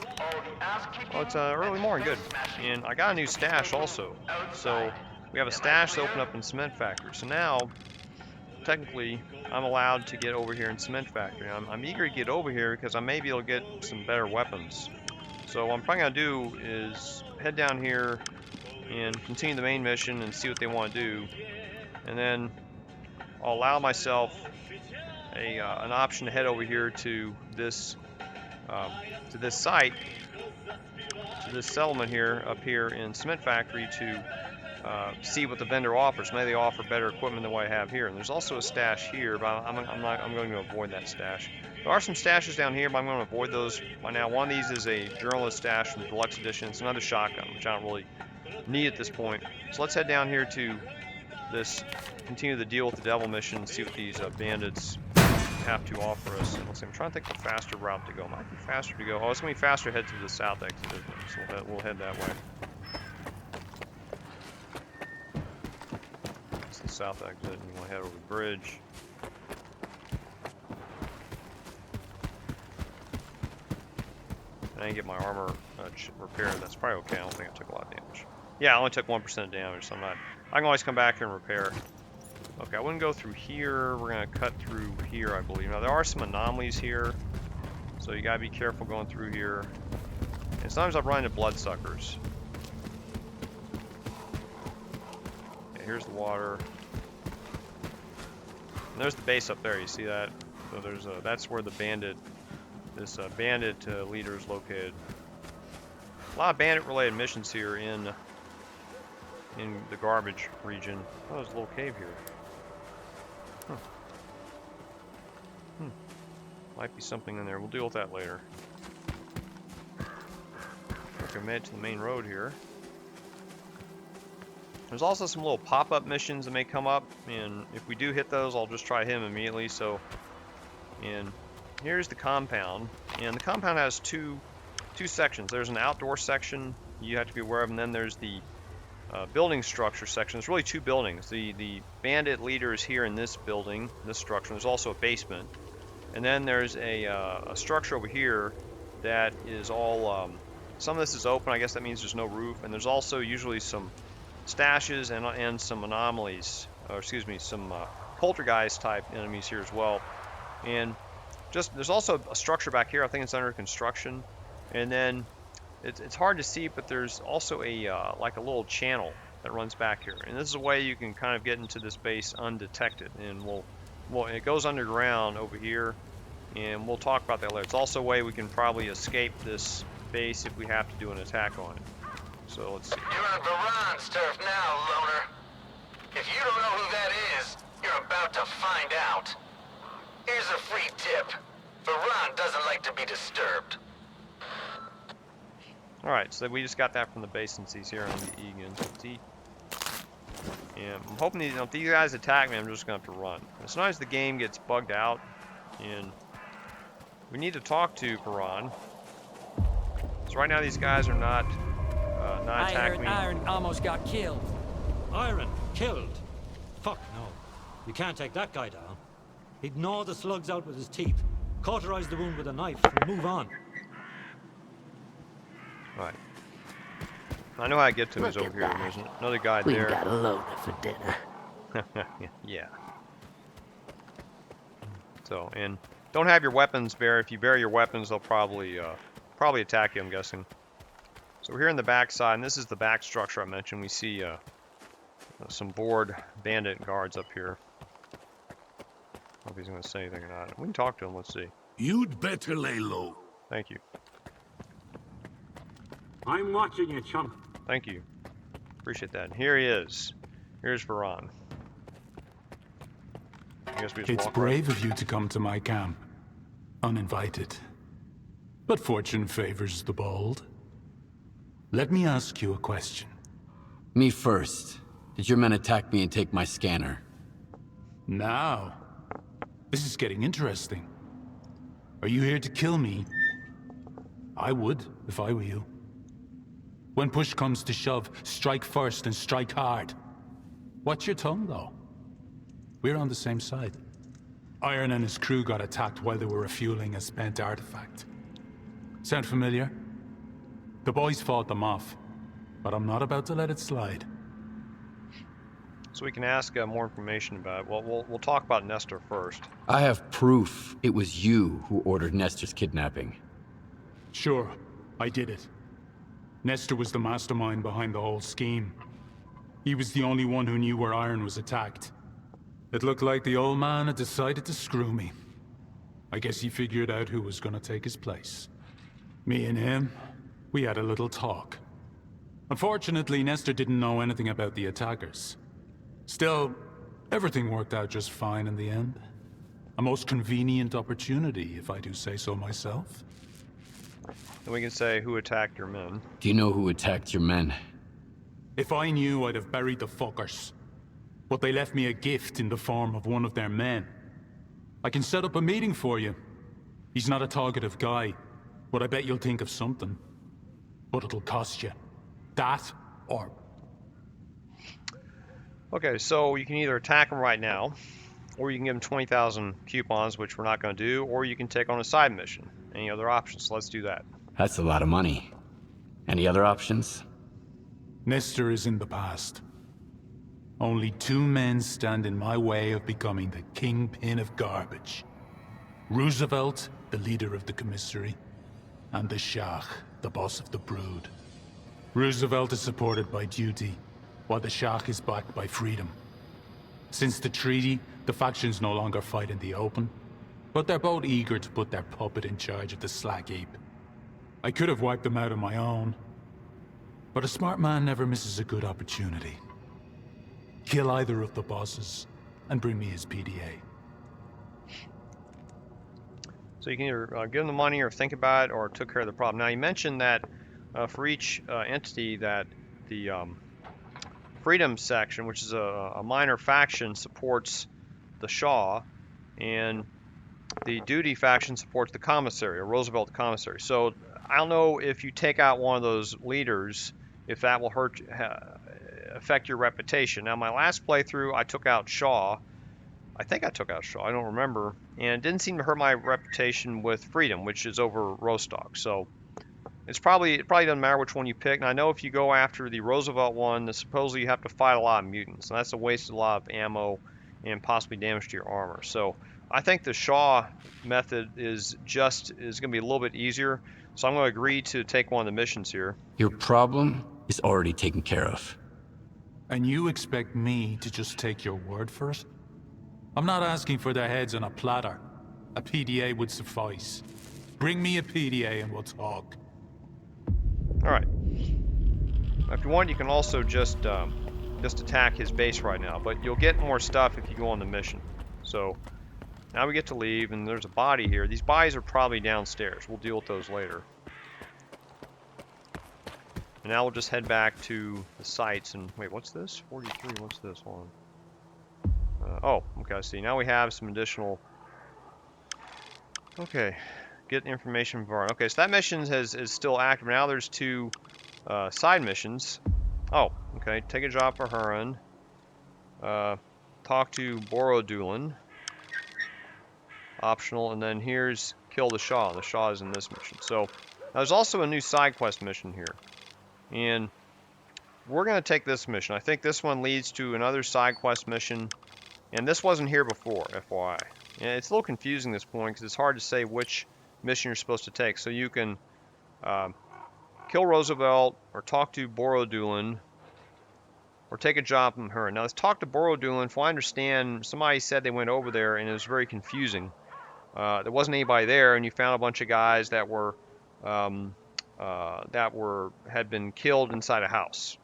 Oh, it's early morning, good. And I got a new stash also. So we have a stash that opened up in Cement Factory. So now, technically, I'm allowed to get over here in Cement Factory. I'm eager to get over here because I may be able to get some better weapons. So what I'm probably going to do is head down here and continue the main mission and see what they want to do. And then I'll allow myself an option to head over here to this site, to this settlement here, up here in Cement Factory, to see what the vendor offers. Maybe they offer better equipment than what I have here. And there's also a stash here, but I'm going to avoid that stash. There are some stashes down here, but I'm going to avoid those by now. One of these is a journalist stash from the deluxe edition. It's another shotgun, which I don't really need at this point. So let's head down here to this, continue the deal with the devil mission, and see what these bandits have to offer us. And let's see, I'm trying to think the faster route to go. Might be faster to go. Oh, it's going to be faster to head to the south exit, isn't it? So we'll head that way. It's the south exit, and you want to head over the bridge. I didn't get my armor repaired. That's probably okay. I don't think I took a lot of damage. Yeah, I only took 1% damage, so I can always come back here and repair. Okay, I wouldn't go through here. We're gonna cut through here, I believe. Now there are some anomalies here, so you gotta be careful going through here. And sometimes I've run into bloodsuckers. Okay, here's the water. And there's the base up there. You see that? So there's that's where the bandit. This bandit leader is located. A lot of bandit-related missions here in the garbage region. Oh, there's a little cave here. Huh. Might be something in there. We'll deal with that later. Okay, made it to the main road here. There's also some little pop-up missions that may come up, and if we do hit those, I'll just try him immediately. So, and here's the compound, and the compound has two sections. There's an outdoor section you have to be aware of, and then there's the building structure section. There's really two buildings. The bandit leader is here in this building, this structure. There's also a basement, and then there's a structure over here that is all some of this is open. I guess that means there's no roof. And there's also usually some stashes and some anomalies, or excuse me, some poltergeist type enemies here as well. And just there's also a structure back here. I think it's under construction. And then it's hard to see, but there's also a like a little channel that runs back here. And this is a way you can kind of get into this base undetected. And it goes underground over here. And we'll talk about that later. It's also a way we can probably escape this base if we have to do an attack on it. So let's see. You're on Varan's turf now, loner. If you don't know who that is, you're about to find out. Here's a free tip. Varan doesn't like to be disturbed. Alright, so we just got that from the base since he's here on the Egan. And I'm hoping these, if these guys attack me, I'm just going to have to run. Sometimes the game gets bugged out, and we need to talk to Varan. So right now these guys are not attacking me. Iron almost got killed. Iron killed? Fuck no. You can't take that guy down. He'd gnaw the slugs out with his teeth, cauterize the wound with a knife, and move on. Right. I know how I get to him. He's over here. And there's another guy there. We got a loner for dinner. Yeah. So, and don't have your weapons bare. If you bury your weapons, they'll probably attack you, I'm guessing. So we're here in the back side, and this is the back structure I mentioned. We see some bored bandit guards up here. Hope he's going to say anything or not. We can talk to him. Let's see. You'd better lay low. Thank you. I'm watching you, chump. Thank you. Appreciate that. And here he is. Here's Varan. I guess we just It's walk brave of you to come to my camp, uninvited. But fortune favors the bold. Let me ask you a question. Me first. Did your men attack me and take my scanner? Now, this is getting interesting. Are you here to kill me? I would, if I were you. When push comes to shove, strike first and strike hard. Watch your tongue, though. We're on the same side. Iron and his crew got attacked while they were refueling a spent artifact. Sound familiar? The boys fought them off, but I'm not about to let it slide. So we can ask more information about it. Well, we'll talk about Nestor first. I have proof it was you who ordered Nestor's kidnapping. Sure, I did it. Nestor was the mastermind behind the whole scheme. He was the only one who knew where Iron was attacked. It looked like the old man had decided to screw me. I guess he figured out who was gonna take his place. Me and him, we had a little talk. Unfortunately, Nestor didn't know anything about the attackers. Still, everything worked out just fine in the end. A most convenient opportunity, if I do say so myself. Then we can say who attacked your men. Do you know who attacked your men? If I knew, I'd have buried the fuckers. But they left me a gift in the form of one of their men. I can set up a meeting for you. He's not a talkative guy, but I bet you'll think of something. But it'll cost you. That, or... Okay, so you can either attack him right now, or you can give him 20,000 coupons, which we're not going to do, or you can take on a side mission. Any other options? So let's do that. That's a lot of money. Any other options? Nestor is in the past. Only 2 men stand in my way of becoming the kingpin of garbage. Roosevelt, the leader of the commissary, and the Shah, the boss of the brood. Roosevelt is supported by duty, while the Shah is backed by freedom. Since the treaty, the factions no longer fight in the open, but they're both eager to put their puppet in charge of the Slag Heap. I could have wiped them out on my own, but a smart man never misses a good opportunity. Kill either of the bosses, and bring me his PDA. So you can either give them the money or think about it or took care of the problem. Now you mentioned that for each entity that the Freedom section, which is a minor faction, supports the Shah, and the Duty faction supports the commissary, or Roosevelt the commissary. So I don't know if you take out one of those leaders, if that will affect your reputation. Now my last playthrough, I took out Shaw. I think I took out Shaw, I don't remember. And it didn't seem to hurt my reputation with Freedom, which is over Rostock. So it probably doesn't matter which one you pick. And I know if you go after the Roosevelt one, that supposedly you have to fight a lot of mutants, and that's a waste of a lot of ammo and possibly damage to your armor. So I think the Shaw method is going to be a little bit easier. So I'm going to agree to take one of the missions here. Your problem is already taken care of. And you expect me to just take your word for it? I'm not asking for their heads on a platter. A PDA would suffice. Bring me a PDA and we'll talk. All right. If you want, you can also just attack his base right now, but you'll get more stuff if you go on the mission. So now we get to leave, and there's a body here. These bodies are probably downstairs. We'll deal with those later. And now we'll just head back to the sites. And wait, what's this? 43. What's this? Hold on. Oh, okay. I see. Now we have some additional. Okay. Get information from Varan. Okay, so that mission is still active. Now there's 2 side missions. Oh, okay. Take a job for Huron. Talk to Voronin. Optional. And then here's kill the Shaw. The Shaw is in this mission. So now there's also a new side quest mission here. And we're going to take this mission. I think this one leads to another side quest mission. And this wasn't here before, FYI. And it's a little confusing at this point because it's hard to say which mission you're supposed to take. So you can kill Roosevelt or talk to Voronin or take a job from her. Now let's talk to Voronin. From what I understand, somebody said they went over there and it was very confusing. There wasn't anybody there, and you found a bunch of guys that had been killed inside a house.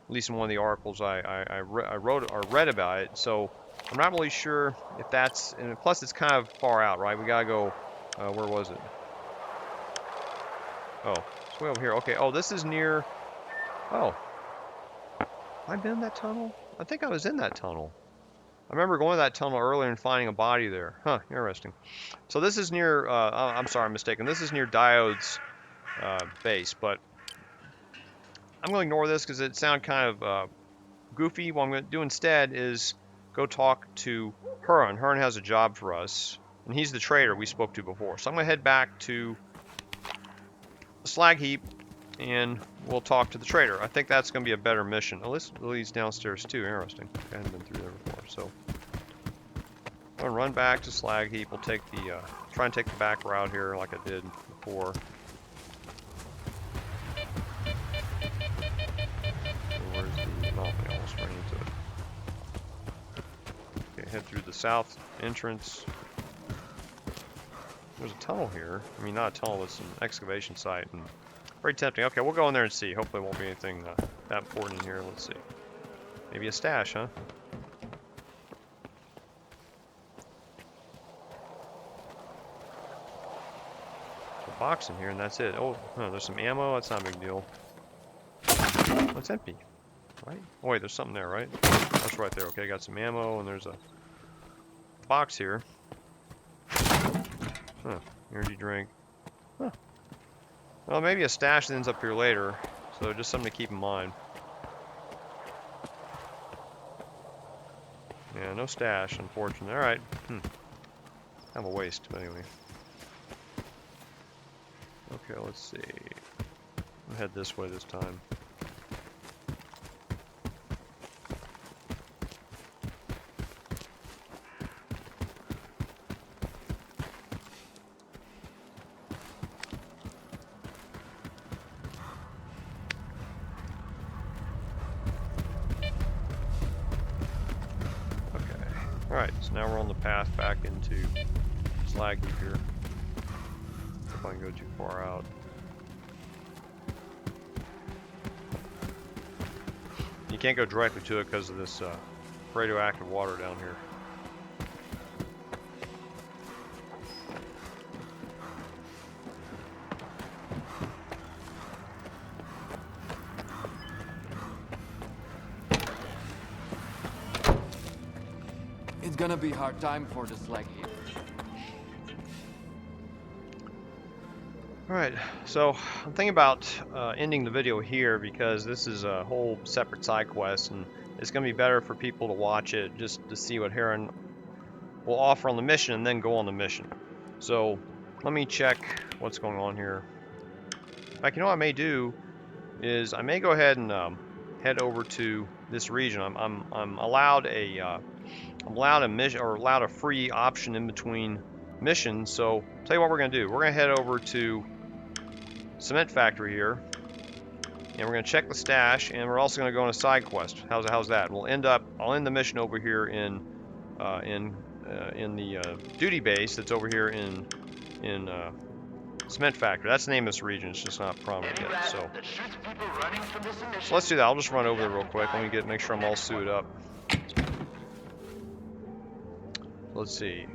At least in one of the articles I wrote or read about it. So I'm not really sure if that's, and plus it's kind of far out, right? We gotta go. Where was it? Oh, it's way over here. Okay. Oh, this is near. Oh, have I been in that tunnel? I think I was in that tunnel. I remember going to that tunnel earlier and finding a body there. Huh, interesting. So this is near, I'm sorry, I'm mistaken. This is near Diode's base, but I'm going to ignore this because it sounded kind of goofy. What I'm going to do instead is go talk to Huron. Huron has a job for us, and he's the trader we spoke to before. So I'm going to head back to the Slag Heap, and we'll talk to the trader. I think that's going to be a better mission. Oh, this leads downstairs too. Interesting. I haven't been through there before. So I'm going to run back to Slag Heap. We'll take the try and take the back route here like I did before. Where's the... Oh, I almost ran into it. Okay, head through the south entrance. There's a tunnel here. I mean, not a tunnel, it's an excavation site. And very tempting. Okay, we'll go in there and see. Hopefully it won't be anything that important in here. Let's see. Maybe a stash, huh? There's a box in here and that's it. Oh, there's some ammo. That's not a big deal. Oh, it's empty. Right? Oh, wait, there's something there, right? That's right there. Okay, got some ammo and there's a box here. Huh. Energy drink. Huh. Well, maybe a stash ends up here later, so just something to keep in mind. Yeah, no stash, unfortunately. Alright. Kind of a waste, but anyway. Okay, let's see. I'll head this way this time. Alright, so now we're on the path back into Slag Heap here. If I can go too far out. You can't go directly to it because of this radioactive water down here. It's gonna be a hard time for the Slag Heap. Alright, so I'm thinking about ending the video here because this is a whole separate side quest and it's going to be better for people to watch it just to see what Heron will offer on the mission and then go on the mission. So let me check what's going on here. In fact, you know what I may do is I may go ahead and head over to this region. I'm allowed a mission, or allowed a free option in between missions. So I'll tell you what we're gonna do. We're gonna head over to cement factory here, and we're gonna check the stash, and we're also gonna go on a side quest. How's that? I'll end the mission over here in the duty base that's over here in cement factory. That's the name of this region. It's just not prominent yet. So let's do that. I'll just run over there real quick. Let me make sure I'm all suited up. Let's see.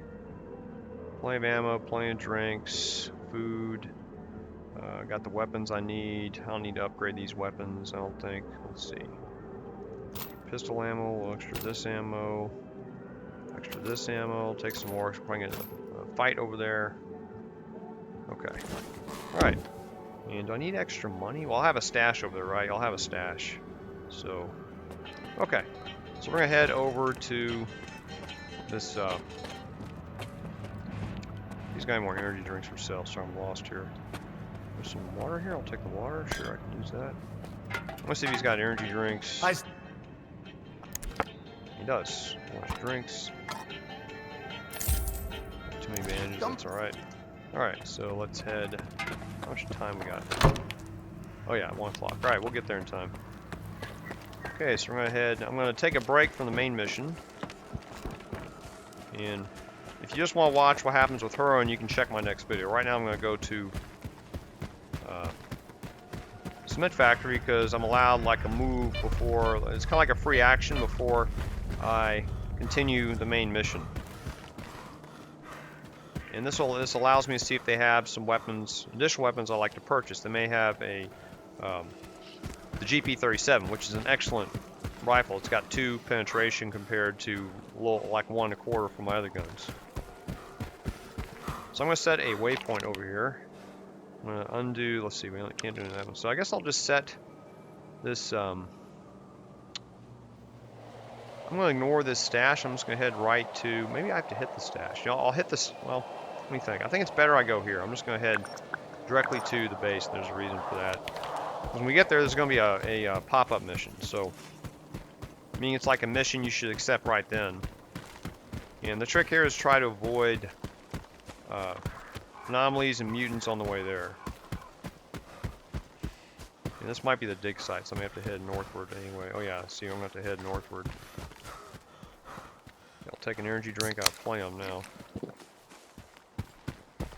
Plenty of ammo, plenty of drinks, food. Got the weapons I need. I don't need to upgrade these weapons, I don't think. Let's see. Pistol ammo, extra this ammo. Extra this ammo. Take some more. Bring it a fight over there. Okay. Alright. And do I need extra money? Well, I'll have a stash over there, right? I'll have a stash. So, okay. So we're going to head over to this, he's got more energy drinks for sale, so I'm lost here. There's some water here. I'll take the water. Sure, I can use that. Let's see if he's got energy drinks. He does. More drinks. Too many bandages. That's all right. All right. So let's head. How much time we got? Oh yeah, 1 o'clock. All right, we'll get there in time. Okay, so we're gonna head. I'm gonna take a break from the main mission. And if you just want to watch what happens with her, and you can check my next video. Right now, I'm gonna go to cement factory because I'm allowed like a move before. It's kind of like a free action before I continue the main mission. And this allows me to see if they have some weapons, additional weapons I like to purchase. They may have a the GP37, which is an excellent rifle. It's got 2 penetration compared to like 1 1/4 for my other guns. So I'm going to set a waypoint over here. I'm going to undo, let's see, we can't do that one. So I guess I'll just set this, I'm going to ignore this stash. I'm just going to head right to, maybe I have to hit the stash. You know, I'll hit this, well, let me think. I think it's better I go here. I'm just going to head directly to the base. There's a reason for that. When we get there, there's going to be a pop-up mission. So, meaning it's like a mission you should accept right then. And the trick here is try to avoid anomalies and mutants on the way there. And this might be the dig site, so I'm going to have to head northward anyway. Oh yeah, see, I'm going to have to head northward. I'll take an energy drink. I have plenty of them now.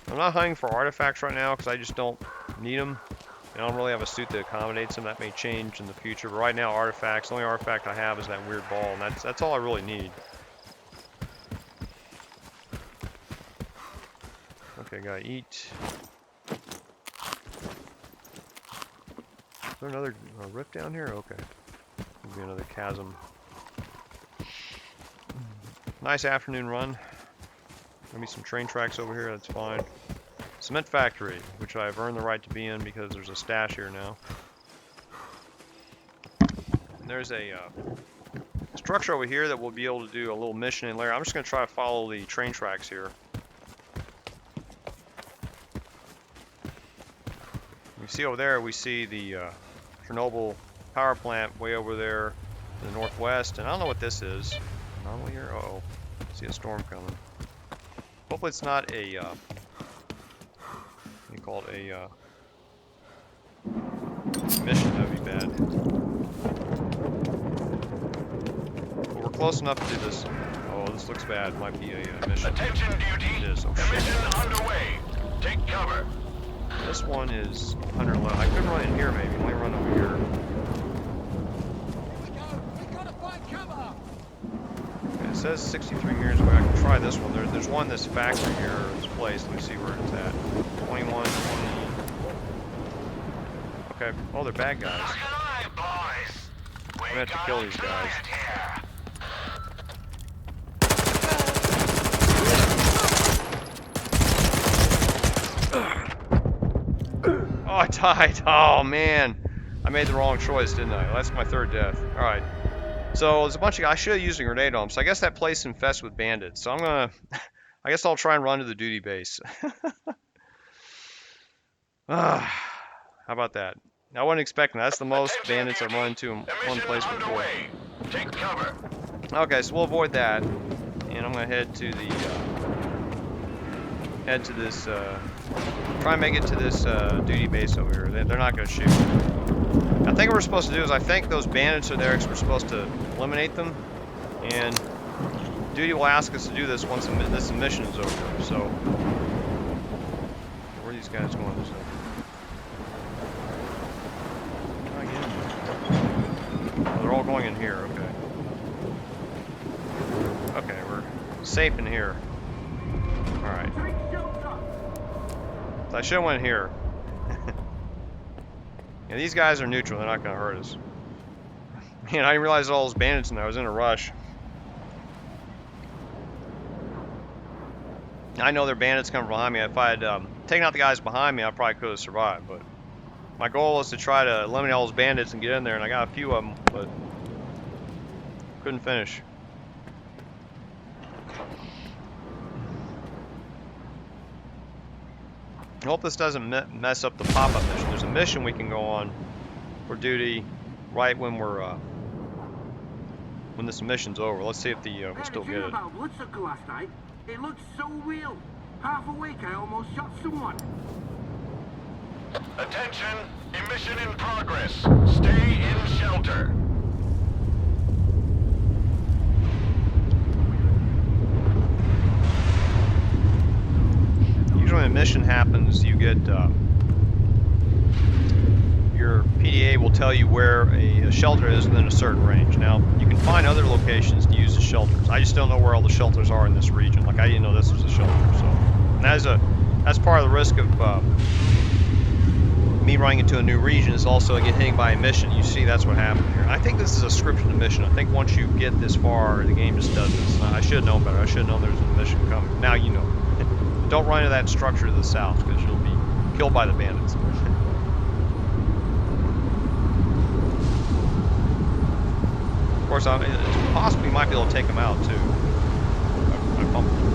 I'm not hunting for artifacts right now because I just don't need them. I don't really have a suit that accommodates them. That may change in the future, but right now artifacts, the only artifact I have is that weird ball, and that's all I really need. Okay, gotta eat. Is there another rift down here? Okay. Maybe another chasm. Nice afternoon run. Maybe some train tracks over here, that's fine. Cement factory, which I've earned the right to be in because there's a stash here now. And there's a structure over here that we'll be able to do a little mission in lair. I'm just going to try to follow the train tracks here. You see over there, we see the Chernobyl power plant way over there in the northwest. And I don't know what this is. Anomaly here? Uh-oh. See a storm coming. Hopefully it's not a, what do you call it, a mission. That would be bad. But we're close enough to do this. Oh, this looks bad. Might be a mission. Attention duty. It is. Oh, Mission underway. Take cover. This one is 111. I could run in here maybe. Let me run over here. Okay, it says 63 meters away. I can try this one. There's one this factory here, this place. Let me see where it's at. 21, 20. Okay. Oh, they're bad guys. I'm gonna have to kill these guys. Oh, I died. Oh, man. I made the wrong choice, didn't I? That's my 3rd death. Alright. So, there's a bunch of guys. I should have used a grenade on them. So, I guess that place is infested with bandits. So, I'm going to... I guess I'll try and run to the duty base. How about that? I wasn't expecting that. That's the most Attention, bandits I've duty. run into in one Emission place before. underway. Take cover. Okay, so we'll avoid that, and I'm gonna head to the try and make it to this duty base over here. They're not gonna shoot. I think what we're supposed to do is I think those bandits are there because we're supposed to eliminate them, and duty will ask us to do this once this mission is over. So where are these guys going? Oh, they're all going in here. Okay. Okay, we're safe in here. Alright. So I should have went here. Yeah, these guys are neutral. They're not going to hurt us. Man, I didn't realize all those bandits in there. I was in a rush. I know there are bandits coming behind me. If I had taken out the guys behind me, I probably could have survived. But my goal was to try to eliminate all those bandits and get in there, and I got a few of them, but couldn't finish. I hope this doesn't mess up the pop-up mission. There's a mission we can go on for duty right when we're when this mission's over. Let's see if we'll still get it. About bloodsucker last night. It looked so real. Half awake, I almost shot someone. Attention, emission in progress. Stay in shelter. Usually when a mission happens, you get your PDA will tell you where a shelter is within a certain range. Now, you can find other locations to use the shelters. I just don't know where all the shelters are in this region. Like, I didn't know this was a shelter. So, and that's part of the risk of me running into a new region is also get hit by a mission. You see, that's what happened here. I think this is a scripted mission. I think once you get this far, the game just does this. I should have known better. I should have known there was a mission coming. Now you know. Don't run into that structure to the south because you'll be killed by the bandits. Of course, it's possible you might be able to take them out too. I pumped them.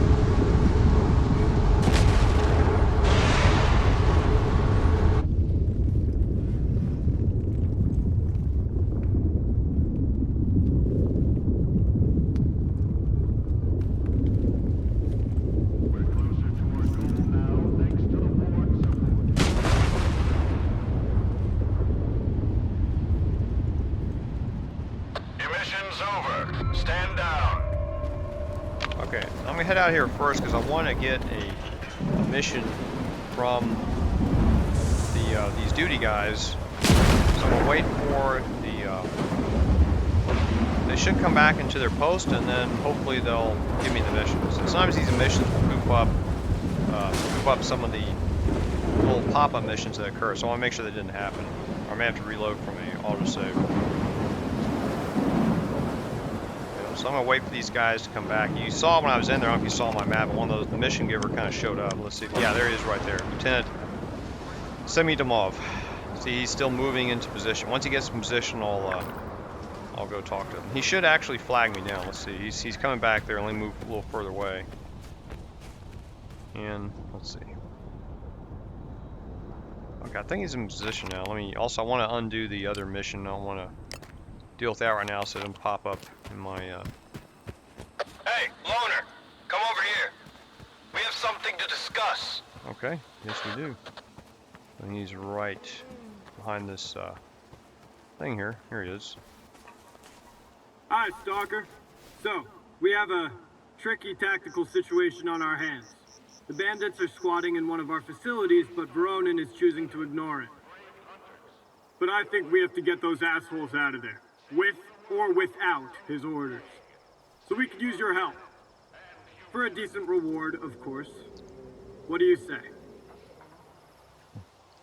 Head out here first because I want to get a mission from these duty guys. So I'm gonna wait for they should come back into their post and then hopefully they'll give me the missions. Sometimes these missions will goof up some of the little pop-up missions that occur. So I want to make sure that didn't happen. Or I may have to reload from a autosave. So I'm gonna wait for these guys to come back. You saw when I was in there, I don't know if you saw my map, one of those, the mission giver kind of showed up. Let's see. Yeah, there he is right there. Lieutenant Semidomov. See, he's still moving into position. Once he gets in position, I'll go talk to him. He should actually flag me down. Let's see. He's coming back there. Let me move a little further away. And let's see. Okay, I think he's in position now. I want to undo the other mission. I don't want to deal with that right now so it doesn't pop up in my Hey, Loner, come over here. We have something to discuss. Okay, yes we do. And he's right behind this thing here. Here he is. Hi, Stalker. So, we have a tricky tactical situation on our hands. The bandits are squatting in one of our facilities, but Voronin is choosing to ignore it. But I think we have to get those assholes out of there. With or without his orders. So we could use your help. For a decent reward, of course. What do you say?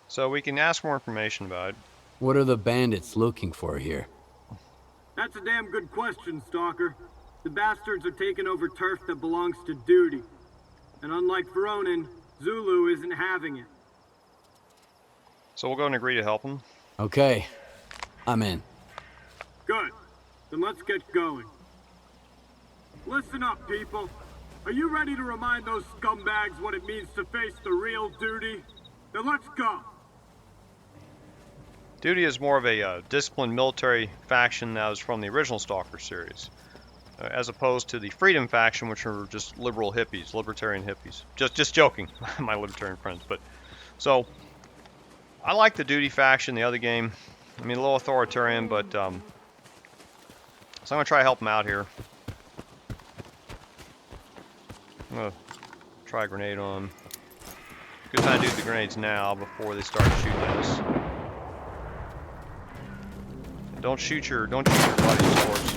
So we can ask more information about it. What are the bandits looking for here? That's a damn good question, Stalker. The bastards are taking over turf that belongs to duty. And unlike Voronin, Zulu isn't having it. So we'll go and agree to help him. Okay, I'm in. Good. Then let's get going. Listen up, people. Are you ready to remind those scumbags what it means to face the real duty? Then let's go. Duty is more of a disciplined military faction that was from the original Stalker series, as opposed to the Freedom faction, which are just liberal hippies, libertarian hippies. Just joking, my libertarian friends. But so I like the Duty faction, the other game. I mean, a little authoritarian, but so I'm gonna try to help them out here. I'm gonna try a grenade on them. Good time to do the grenades now before they start shooting at us. Don't shoot your buddies, of course.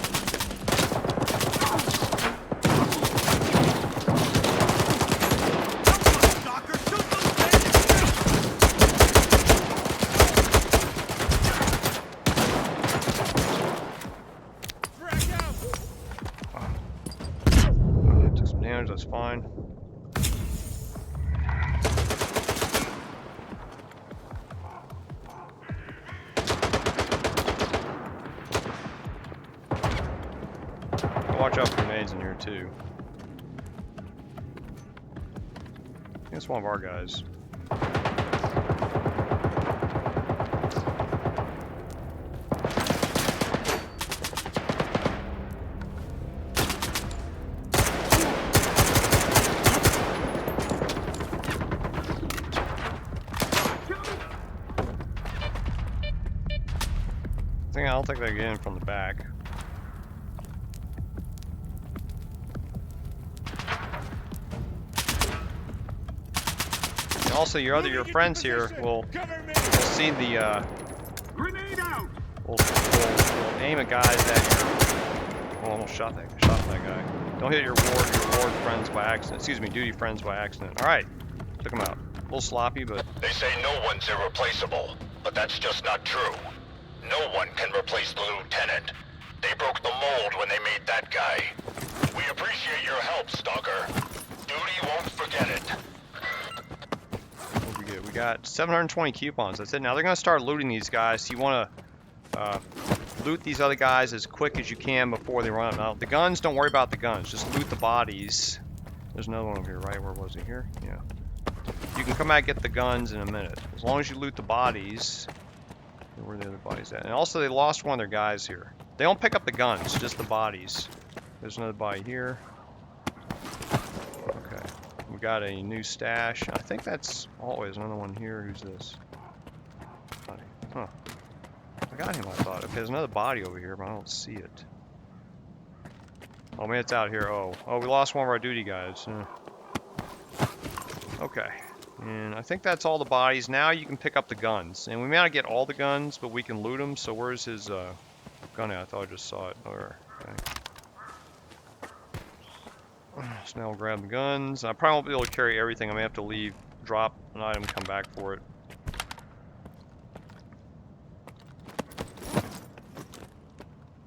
Took some damage, that's fine. Watch out for grenades in here too. I think it's one of our guys. I don't think they get in from the back. Also, your friends here will see the will aim at guys that you almost shot that guy. Don't hit your ward friends by accident. Excuse me, duty friends by accident. All right, took him out. A little sloppy, but They say no one's irreplaceable, but that's just not true. No one can replace the lieutenant. They broke the mold when they made that guy. We appreciate your help, Stalker. Duty won't forget it. what we get? We got 720 coupons. That's it. Now they're gonna start looting these guys. So you want to loot these other guys as quick as you can before they run out. Now the guns, don't worry about the guns. Just loot the bodies. There's another one over here, right? Where was he? Here? Yeah. You can come out and get the guns in a minute. As long as you loot the bodies. Where are the other bodies at? And also they lost one of their guys here. They don't pick up the guns, just the bodies. There's another body here. Okay. We got a new stash. I think that's always another one here. Who's this? Huh. I got him, I thought. Okay, there's another body over here, but I don't see it. Oh, man, it's out here. Oh, we lost one of our duty guys. Okay. And I think that's all the bodies. Now you can pick up the guns. And we may not get all the guns, but we can loot them. So where's his gun at? I thought I just saw it. Okay. So now we'll grab the guns. I probably won't be able to carry everything. I may have to leave, drop an item, come back for it.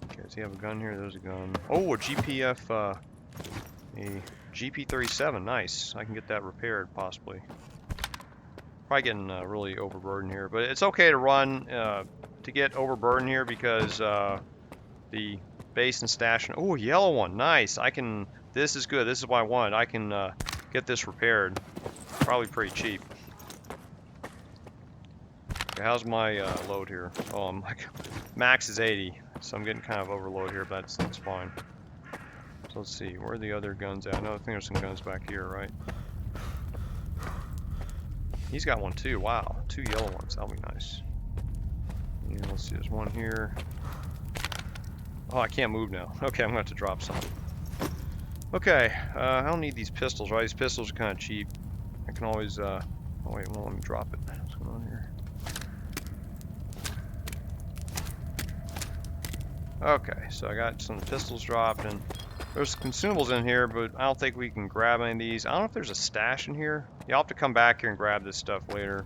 Okay, does he have a gun here? There's a gun. Oh, a GPF, a GP37. Nice. I can get that repaired, possibly. Probably getting really overburdened here, but it's okay to run to get overburdened here because the base and stash. Oh, yellow one, nice. I can. This is good. This is what I wanted. I can get this repaired. Probably pretty cheap. Okay, how's my load here? Oh, my max is 80, so I'm getting kind of overload here, but that's fine. So let's see, where are the other guns at? I think there's some guns back here, right? He's got one too. Wow, 2 yellow ones. That'll be nice. Yeah, let's see, there's one here. Oh, I can't move now. Okay, I'm gonna have to drop some. Okay, I don't need these pistols, right? These pistols are kind of cheap. I can always, oh wait, well, let me drop it. What's going on here? Okay, so I got some pistols dropped, and there's consumables in here, but I don't think we can grab any of these. I don't know if there's a stash in here. Yeah, I'll have to come back here and grab this stuff later.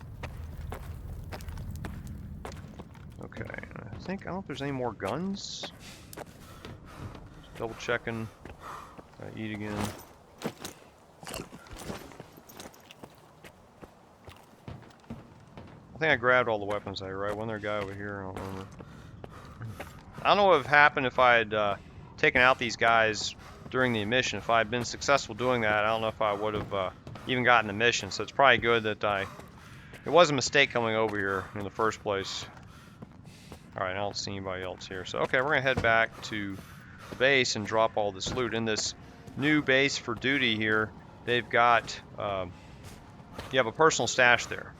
Okay, I don't know if there's any more guns. Just double checking. Eat again. I think I grabbed all the weapons there, right? Wasn't there a guy over here? I don't remember. I don't know what would have happened if I had taken out these guys during the mission. If I had been successful doing that, I don't know if I would have even gotten the mission. So it's probably good that it was a mistake coming over here in the first place. Alright, I don't see anybody else here. So, okay, we're going to head back to the base and drop all this loot. In this new base for duty here, they've got, you have a personal stash there.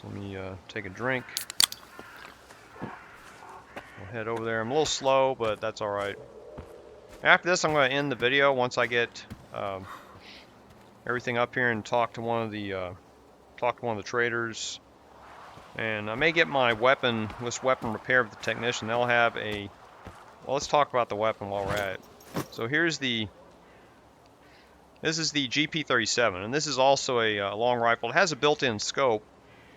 So let me take a drink. We'll head over there. I'm a little slow, but that's alright. After this, I'm going to end the video once I get everything up here and talk to one of the traders. And I may get my weapon, this weapon repaired with the technician. They'll have a, well, let's talk about the weapon while we're at it. So here's the, this is the GP37, and this is also a long rifle. It has a built-in scope.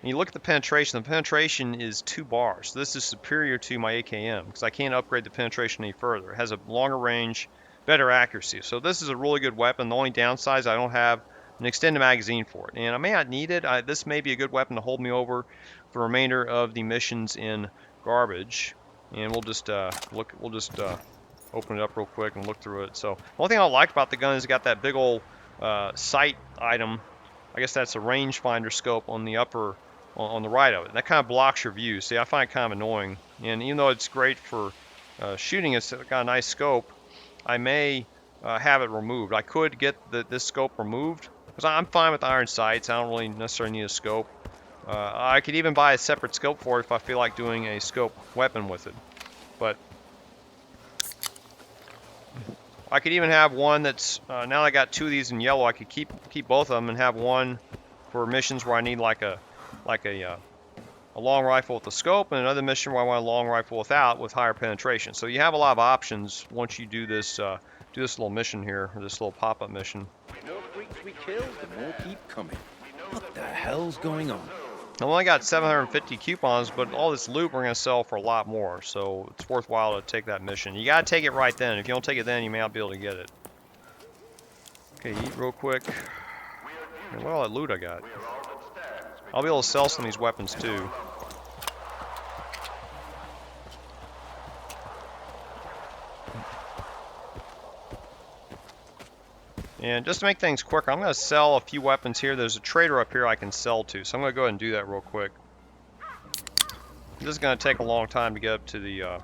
And you look at the penetration is 2 bars. So this is superior to my AKM because I can't upgrade the penetration any further. It has a longer range, better accuracy. So this is a really good weapon. The only downside is I don't have an extended magazine for it, and I may not need it. This may be a good weapon to hold me over for the remainder of the missions in Garbage. And we'll just open it up real quick and look through it. So the only thing I like about the gun is it got that big old sight item. I guess that's a rangefinder scope on the upper, on the right of it. That kind of blocks your view. See, I find it kind of annoying. And even though it's great for shooting, it's got a nice scope. I may have it removed. I could get this scope removed because I'm fine with iron sights. I don't really necessarily need a scope. I could even buy a separate scope for it if I feel like doing a scope weapon with it. But I could even have one that's now that I got 2 of these in yellow. I could keep both of them and have one for missions where I need like a long rifle with a scope, and another mission where I want a long rifle without, with higher penetration. So you have a lot of options once you do this little mission here, or this little pop-up mission. The more freaks we kill, the more keep coming. What the hell's going on? I only got 750 coupons, but all this loot we're going to sell for a lot more, so it's worthwhile to take that mission. You got to take it right then. If you don't take it then, you may not be able to get it. Okay, eat real quick. And what all that loot I got? I'll be able to sell some of these weapons too. And just to make things quicker, I'm going to sell a few weapons here. There's a trader up here I can sell to, so I'm going to go ahead and do that real quick. This is going to take a long time to get up to the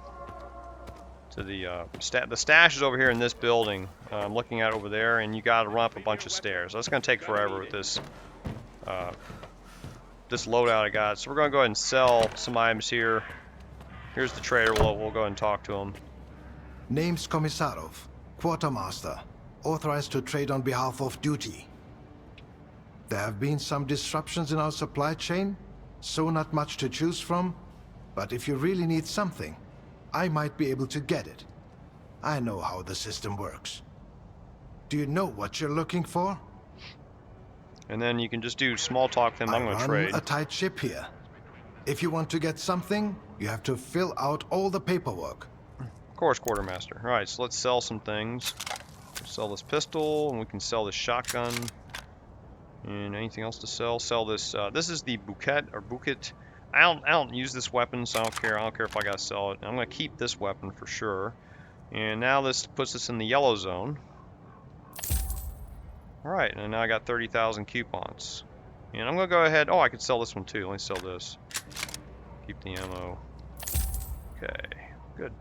stash is over here in this building. I'm looking at it over there, and you got to run up a bunch of stairs. That's going to take forever with this this loadout I got. So we're going to go ahead and sell some items here. Here's the trader. We'll go ahead and talk to him. Name's Komisarov, Quartermaster. Authorized to trade on behalf of duty. There have been some disruptions in our supply chain, so not much to choose from, but if you really need something, I might be able to get it. I know how the system works. Do you know what you're looking for? And then you can just do small talk with him. I'm going to trade. I run a tight ship here. If you want to get something, you have to fill out all the paperwork. Of course, Quartermaster. All right, so let's sell some things. Sell this pistol, and we can sell this shotgun. And anything else to sell? Sell this. This is the bouquet. I don't use this weapon, so I don't care. I don't care if I gotta sell it. I'm gonna keep this weapon for sure. And now this puts us in the yellow zone. All right, and now I got 30,000 coupons. And I'm gonna go ahead. Oh, I could sell this one too. Let me sell this. Keep the ammo. Okay, good.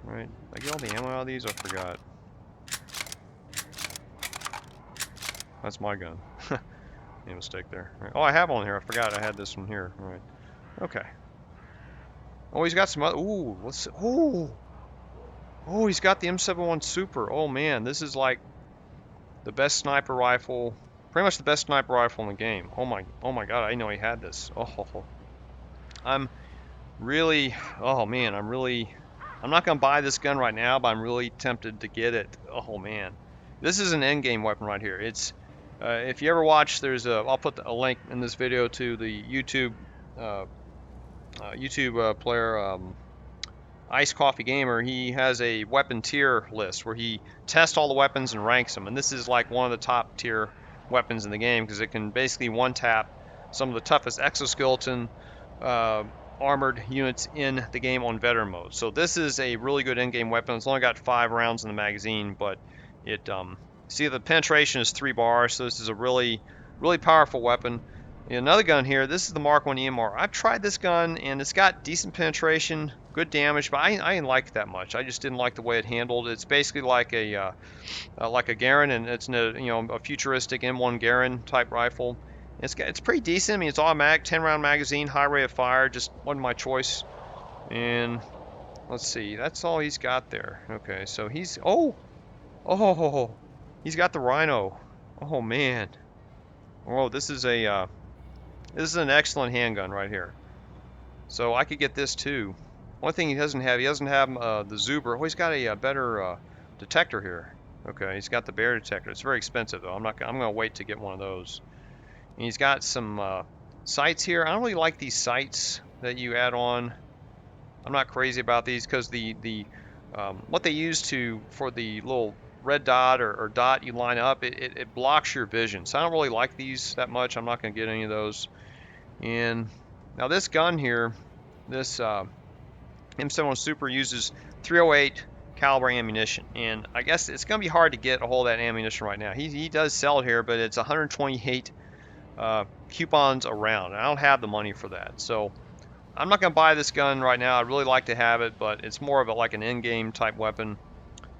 All right, did I get all the ammo out of these? I forgot. That's my gun. Made a mistake there. Right. Oh, I have one here. I forgot I had this one here. All right. Okay. Oh, he's got some other. Ooh, let's. Ooh. Oh, he's got the M701 Super. Oh man, this is like the best sniper rifle. Pretty much the best sniper rifle in the game. Oh my God! I didn't know he had this. Oh. I'm really. Oh man, I'm not gonna buy this gun right now, but I'm really tempted to get it. Oh man, this is an end-game weapon right here. It's if you ever watch, I'll put a link in this video to the YouTube player Ice Coffee Gamer. He has a weapon tier list where he tests all the weapons and ranks them, and this is like one of the top tier weapons in the game because it can basically one-tap some of the toughest exoskeleton armored units in the game on veteran mode. So this is a really good in-game weapon. It's only got 5 rounds in the magazine, but it see, the penetration is 3 bars, so this is a really powerful weapon. Another gun here. This is the Mark 1 EMR. I've tried this gun, and it's got decent penetration, good damage, but I didn't like it that much. I just didn't like the way it handled. It's basically like a Garand, and it's a futuristic M1 Garand type rifle. It's pretty decent. I mean, it's automatic, 10-round magazine, high rate of fire. Just wasn't my choice. And let's see, that's all he's got there. Okay, so he's he's got the Rhino. Oh man. Oh, this is an excellent handgun right here. So I could get this too. One thing he doesn't have the Zuber. Oh, he's got a better detector here. Okay, he's got the bear detector. It's very expensive though. I'm gonna wait to get one of those. And he's got some sights here. I don't really like these sights that you add on. I'm not crazy about these because what they use for the little red dot or dot you line up, it blocks your vision. So I don't really like these that much. I'm not going to get any of those. And now this gun here, this M701 Super uses 308 caliber ammunition, and I guess it's going to be hard to get a hold of that ammunition right now. He does sell it here, but it's 128 coupons a round. I don't have the money for that, so I'm not going to buy this gun right now. I'd really like to have it, but it's more of like an in-game type weapon.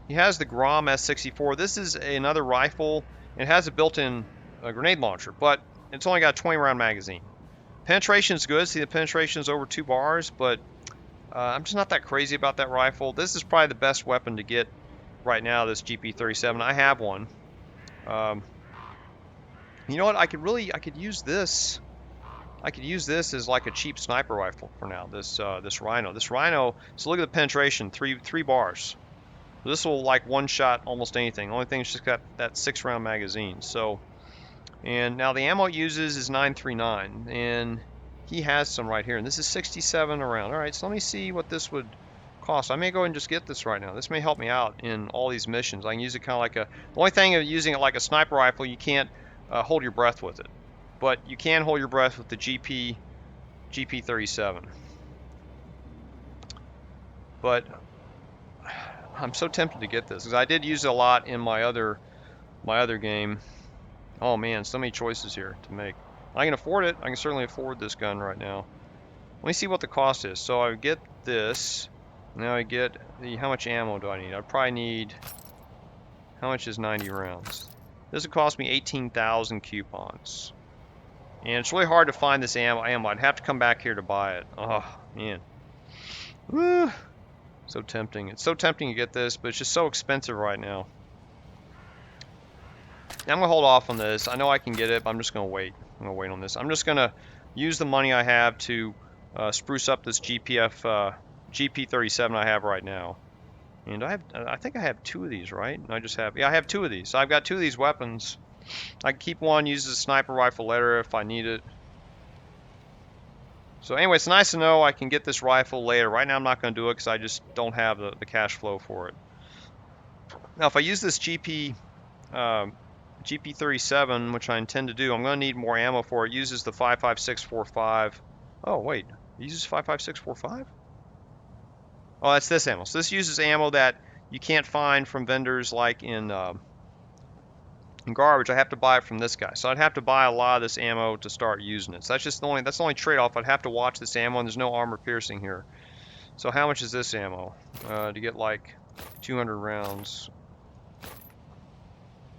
He has the Grom S64. This is another rifle. It has a built-in grenade launcher, but it's only got a 20-round magazine. Penetration is good. See, the penetration is over 2 bars, but I'm just not that crazy about that rifle. This is probably the best weapon to get right now, this GP37. I have one. You know what? I could use this. I could use this as like a cheap sniper rifle for now. This Rhino. This Rhino. So look at the penetration. 3 bars. This will like one-shot almost anything. The only thing is just got that 6-round magazine. So, and now the ammo it uses is 939, and he has some right here. And this is 67 a round. All right. So let me see what this would cost. I may go ahead and just get this right now. This may help me out in all these missions. I can use it kind of like the only thing of using it like a sniper rifle, you can't hold your breath with it. But you can hold your breath with the GP37. But I'm so tempted to get this because I did use it a lot in my other game. Oh man, so many choices here to make. I can afford it. I can certainly afford this gun right now. Let me see what the cost is. So I get this. Now I get how much ammo do I need? I probably need, how much is 90 rounds? This would cost me 18,000 coupons. And it's really hard to find this ammo. I'd have to come back here to buy it. Oh, man. Woo. So tempting. It's so tempting to get this, but it's just so expensive right now. Now I'm going to hold off on this. I know I can get it, but I'm just going to wait. I'm going to wait on this. I'm just going to use the money I have to spruce up this GP37 I have right now. And I think I have 2 of these, right? I have 2 of these. So I've got 2 of these weapons. I can keep one, use a sniper rifle later if I need it. So anyway, it's nice to know I can get this rifle later. Right now I'm not going to do it because I just don't have the cash flow for it. Now if I use this GP37, which I intend to do, I'm going to need more ammo for it. It uses the 5.5645. Oh wait, it uses 5.5645? Oh, that's this ammo. So this uses ammo that you can't find from vendors like in garbage. I have to buy it from this guy. So I'd have to buy a lot of this ammo to start using it. So that's the only trade-off. I'd have to watch this ammo, and there's no armor piercing here. So how much is this ammo? To get like 200 rounds.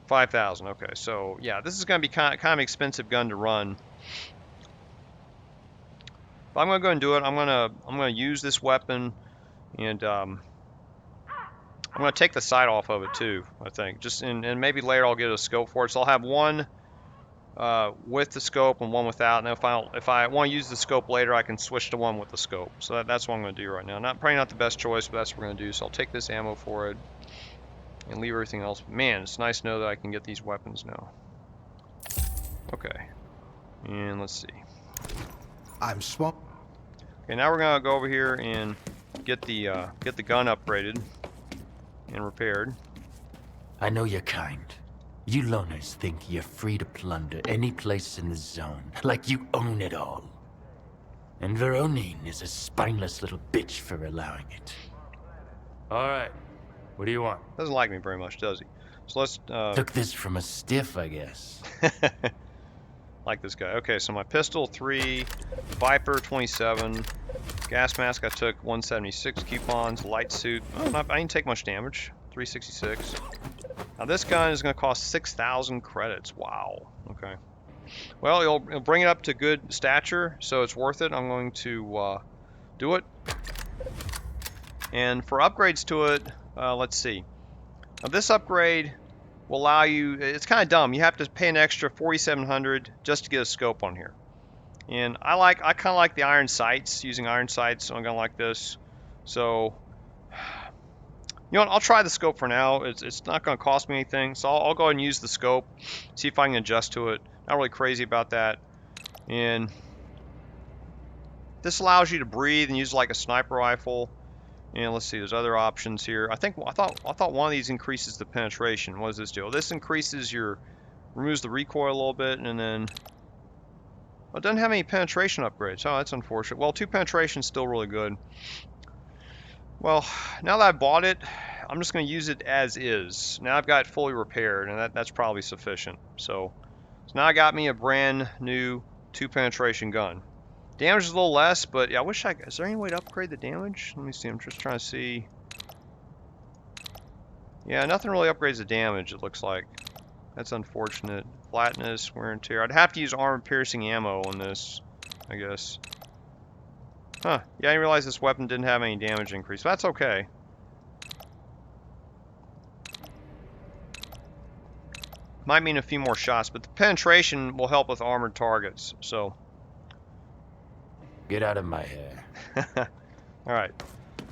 5,000. Okay, so yeah, this is going to be kind of an expensive gun to run. But I'm going to go and do it. I'm going to use this weapon, and I'm going to take the sight off of it too, I think. And maybe later I'll get a scope for it. So I'll have one with the scope and one without. And if I want to use the scope later, I can switch to one with the scope. So that's what I'm going to do right now. Probably not the best choice, but that's what we're going to do. So I'll take this ammo for it and leave everything else. Man, it's nice to know that I can get these weapons now. Okay. And let's see. I'm swamped. Okay, now we're going to go over here and get the gun upgraded and repaired. I know you're kind. You loners think you're free to plunder any place in the zone, like you own it all. And Voronin is a spineless little bitch for allowing it. Alright, what do you want? Doesn't like me very much, does he? So let's... Took this from a stiff, I guess. like this guy. Okay, so my pistol 3, Viper 27, gas mask I took 176 coupons, light suit. Oh, I didn't take much damage. 366. Now this gun is going to cost 6,000 credits. Wow. Okay. Well, it'll bring it up to good stature, so it's worth it. I'm going to do it. And for upgrades to it, let's see. Now this upgrade will allow you, it's kind of dumb, you have to pay an extra 4,700 just to get a scope on here. And I kind of like the iron sights, using iron sights on a gun like this. So, you know what, I'll try the scope for now. It's not going to cost me anything, so I'll go ahead and use the scope, see if I can adjust to it. Not really crazy about that. And this allows you to breathe and use it like a sniper rifle. And let's see, there's other options here. I thought one of these increases the penetration. What does this do? This increases removes the recoil a little bit, and then it doesn't have any penetration upgrades. Oh, that's unfortunate. Well, 2 penetration is still really good. Well, now that I bought it, I'm just going to use it as is. Now I've got it fully repaired, and that's probably sufficient. So now I got me a brand new 2 penetration gun. Damage is a little less, but yeah, is there any way to upgrade the damage? Let me see, I'm just trying to see. Yeah, nothing really upgrades the damage, it looks like. That's unfortunate. Flatness, wear and tear. I'd have to use armor-piercing ammo on this, I guess. Huh, yeah, I didn't realize this weapon didn't have any damage increase, but that's okay. Might mean a few more shots, but the penetration will help with armored targets, so. Get out of my hair. Alright.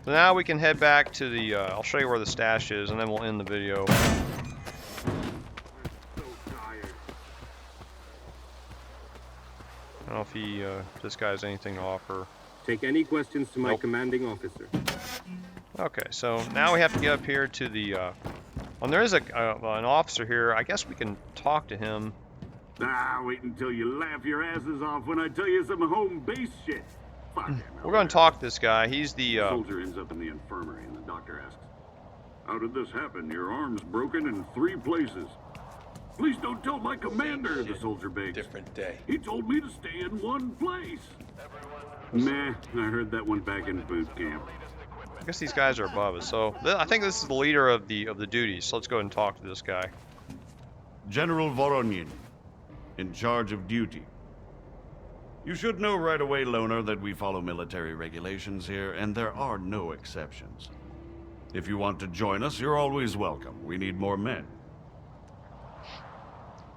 So now we can head back to the, I'll show you where the stash is, and then we'll end the video. I don't know if this guy has anything to offer. Take any questions to my Nope. commanding officer. Okay, so now we have to get up here to the, there is an officer here. I guess we can talk to him. Ah, wait until you laugh your asses off when I tell you some home base shit. Fuck him. We're going to talk to this guy. He's the, Soldier ends up in the infirmary and the doctor asks, "How did this happen? Your arm's broken in 3 places." "Please don't tell my commander," the soldier begs. Different day. "He told me to stay in one place." Meh, I heard that one back in boot camp. I guess these guys are above us. So I think this is the leader of the duties. So let's go ahead and talk to this guy. General Voronin, in charge of duty. You should know right away, Loner, that we follow military regulations here, and there are no exceptions. If you want to join us, you're always welcome. We need more men.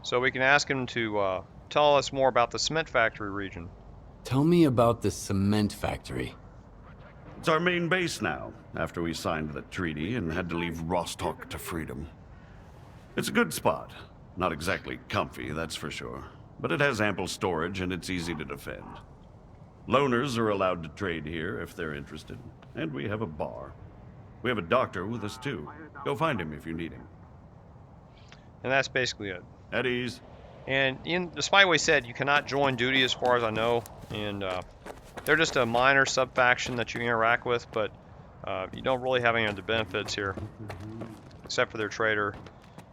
So we can ask him to tell us more about the cement factory region. Tell me about the cement factory. It's our main base now, after we signed the treaty and had to leave Rostock to freedom. It's a good spot. Not exactly comfy, that's for sure. But it has ample storage and it's easy to defend. Loners are allowed to trade here if they're interested. And we have a bar. We have a doctor with us too. Go find him if you need him. And that's basically it. At ease. And despite what he said, you cannot join duty as far as I know. And they're just a minor sub-faction that you interact with, but you don't really have any other benefits here. Except for their trader.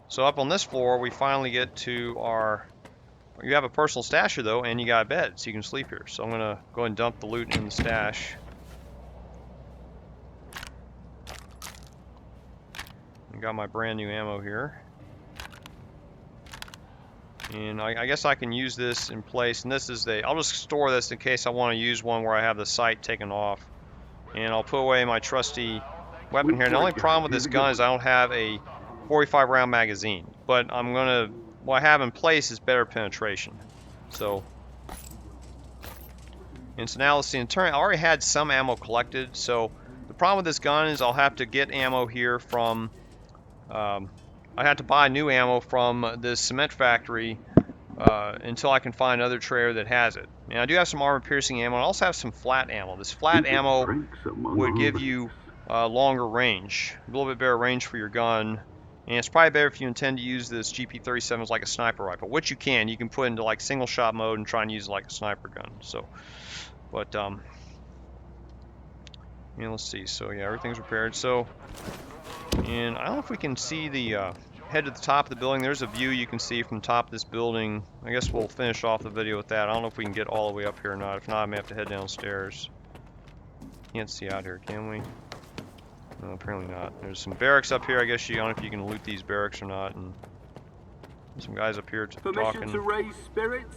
So up on this floor, we finally get to our... You have a personal stash here, though, and you got a bed, so you can sleep here. So I'm going to go ahead and dump the loot in the stash. I got my brand new ammo here. And I guess I can use this in place. And this is I'll just store this in case I want to use one where I have the sight taken off. And I'll put away my trusty weapon here. And the only problem with this gun is I don't have a 45 round magazine. But what I have in place is better penetration. So now let's see. In turn, I already had some ammo collected. So the problem with this gun is I'll have to get ammo here from... I have to buy new ammo from this cement factory until I can find another trader that has it. And I do have some armor-piercing ammo. I also have some flat ammo. This flat ammo would give you longer range, a little bit better range for your gun. And it's probably better if you intend to use this GP37 as like a sniper rifle, which you can. You can put into like single shot mode and try and use it like a sniper gun. So, but yeah, let's see. So yeah, everything's repaired. So, and I don't know if we can see the head to the top of the building. There's a view you can see from the top of this building. I guess we'll finish off the video with that. I don't know if we can get all the way up here or not. If not, I may have to head downstairs. Can't see out here, can we? No, apparently not. There's some barracks up here. I guess I don't know if you can loot these barracks or not. And some guys up here talking. Permission to raise spirits?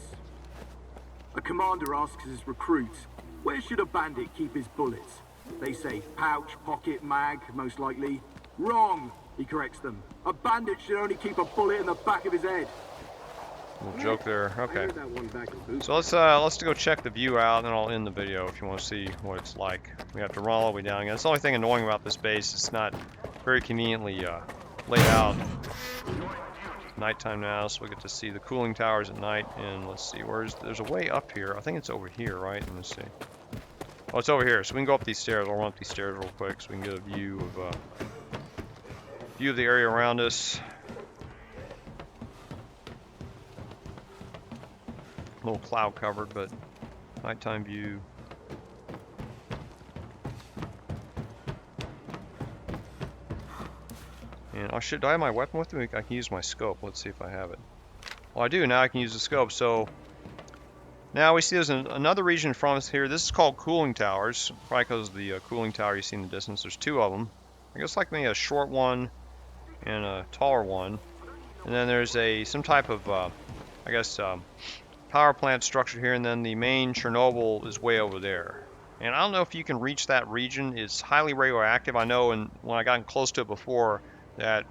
A commander asks his recruits, where should a bandit keep his bullets? They say pouch, pocket, mag, most likely. Wrong, he corrects them. A bandit should only keep a bullet in the back of his head. Little joke there. Okay. So let's go check the view out, and then I'll end the video if you want to see what it's like. We have to run all the way down again. That's the only thing annoying about this base. It's not very conveniently laid out. Nighttime now, so we get to see the cooling towers at night. And let's see, there's a way up here. I think it's over here, right? Let me see. Oh, it's over here. So we can go up these stairs. I'll run up these stairs real quick so we can get a view of the area around us. A little cloud covered, but nighttime view. And do I have my weapon with me? I can use my scope. Let's see if I have it. Well, I do. Now I can use the scope. So now we see there's another region from us here. This is called cooling towers, probably because of the cooling tower you see in the distance. There's two of them. I guess like maybe a short one and a taller one. And then there's some type of, I guess, power plant structure here. And then the main Chernobyl is way over there. And I don't know if you can reach that region. It's highly radioactive. I know when I got close to it before, that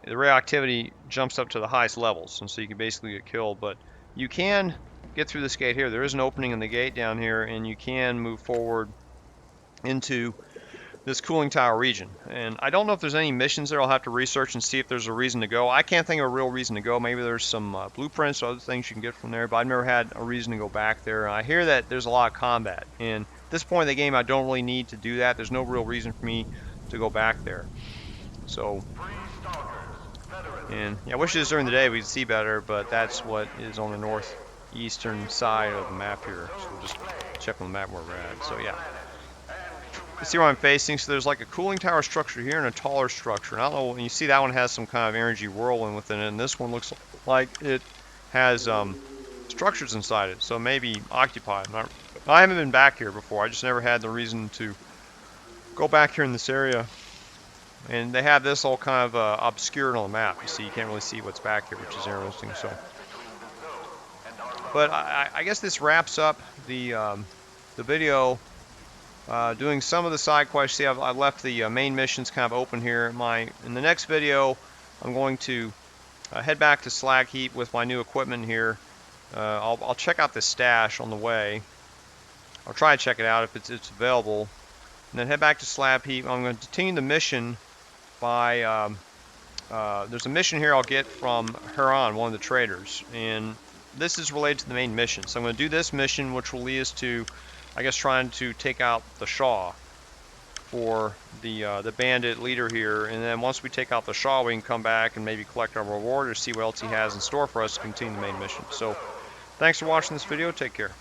the radioactivity jumps up to the highest levels, and so you can basically get killed. But you can get through this gate here. There is an opening in the gate down here, and you can move forward into this cooling tower region. And I don't know if there's any missions there. I'll have to research and see if there's a reason to go. I can't think of a real reason to go. Maybe there's some blueprints or other things you can get from there, but I've never had a reason to go back there. I hear that there's a lot of combat, and at this point in the game I don't really need to do that. There's no real reason for me to go back there. So, and yeah, I wish it was during the day we could see better, but that's what is on the northeastern side of the map here. So we'll just check on the map where we're at. So yeah, you see where I'm facing. So there's like a cooling tower structure here and a taller structure. And I don't know, when you see that one has some kind of energy whirlwind within it, and this one looks like it has structures inside it. So maybe occupied. I haven't been back here before. I just never had the reason to go back here in this area. And they have this all kind of obscured on the map. You see, you can't really see what's back here, which is interesting. So, but I guess this wraps up the video. Doing some of the side quests. See, I've left the main missions kind of open here. In the next video, I'm going to head back to Slag Heap with my new equipment here. I'll check out this stash on the way. I'll try to check it out if it's available. And then head back to Slag Heap. I'm going to continue the mission by, there's a mission here I'll get from Varan, one of the traders. And this is related to the main mission. So I'm going to do this mission, which will lead us to, I guess, trying to take out the Shaw for the bandit leader here. And then once we take out the Shaw, we can come back and maybe collect our reward or see what else he has in store for us to continue the main mission. So thanks for watching this video. Take care.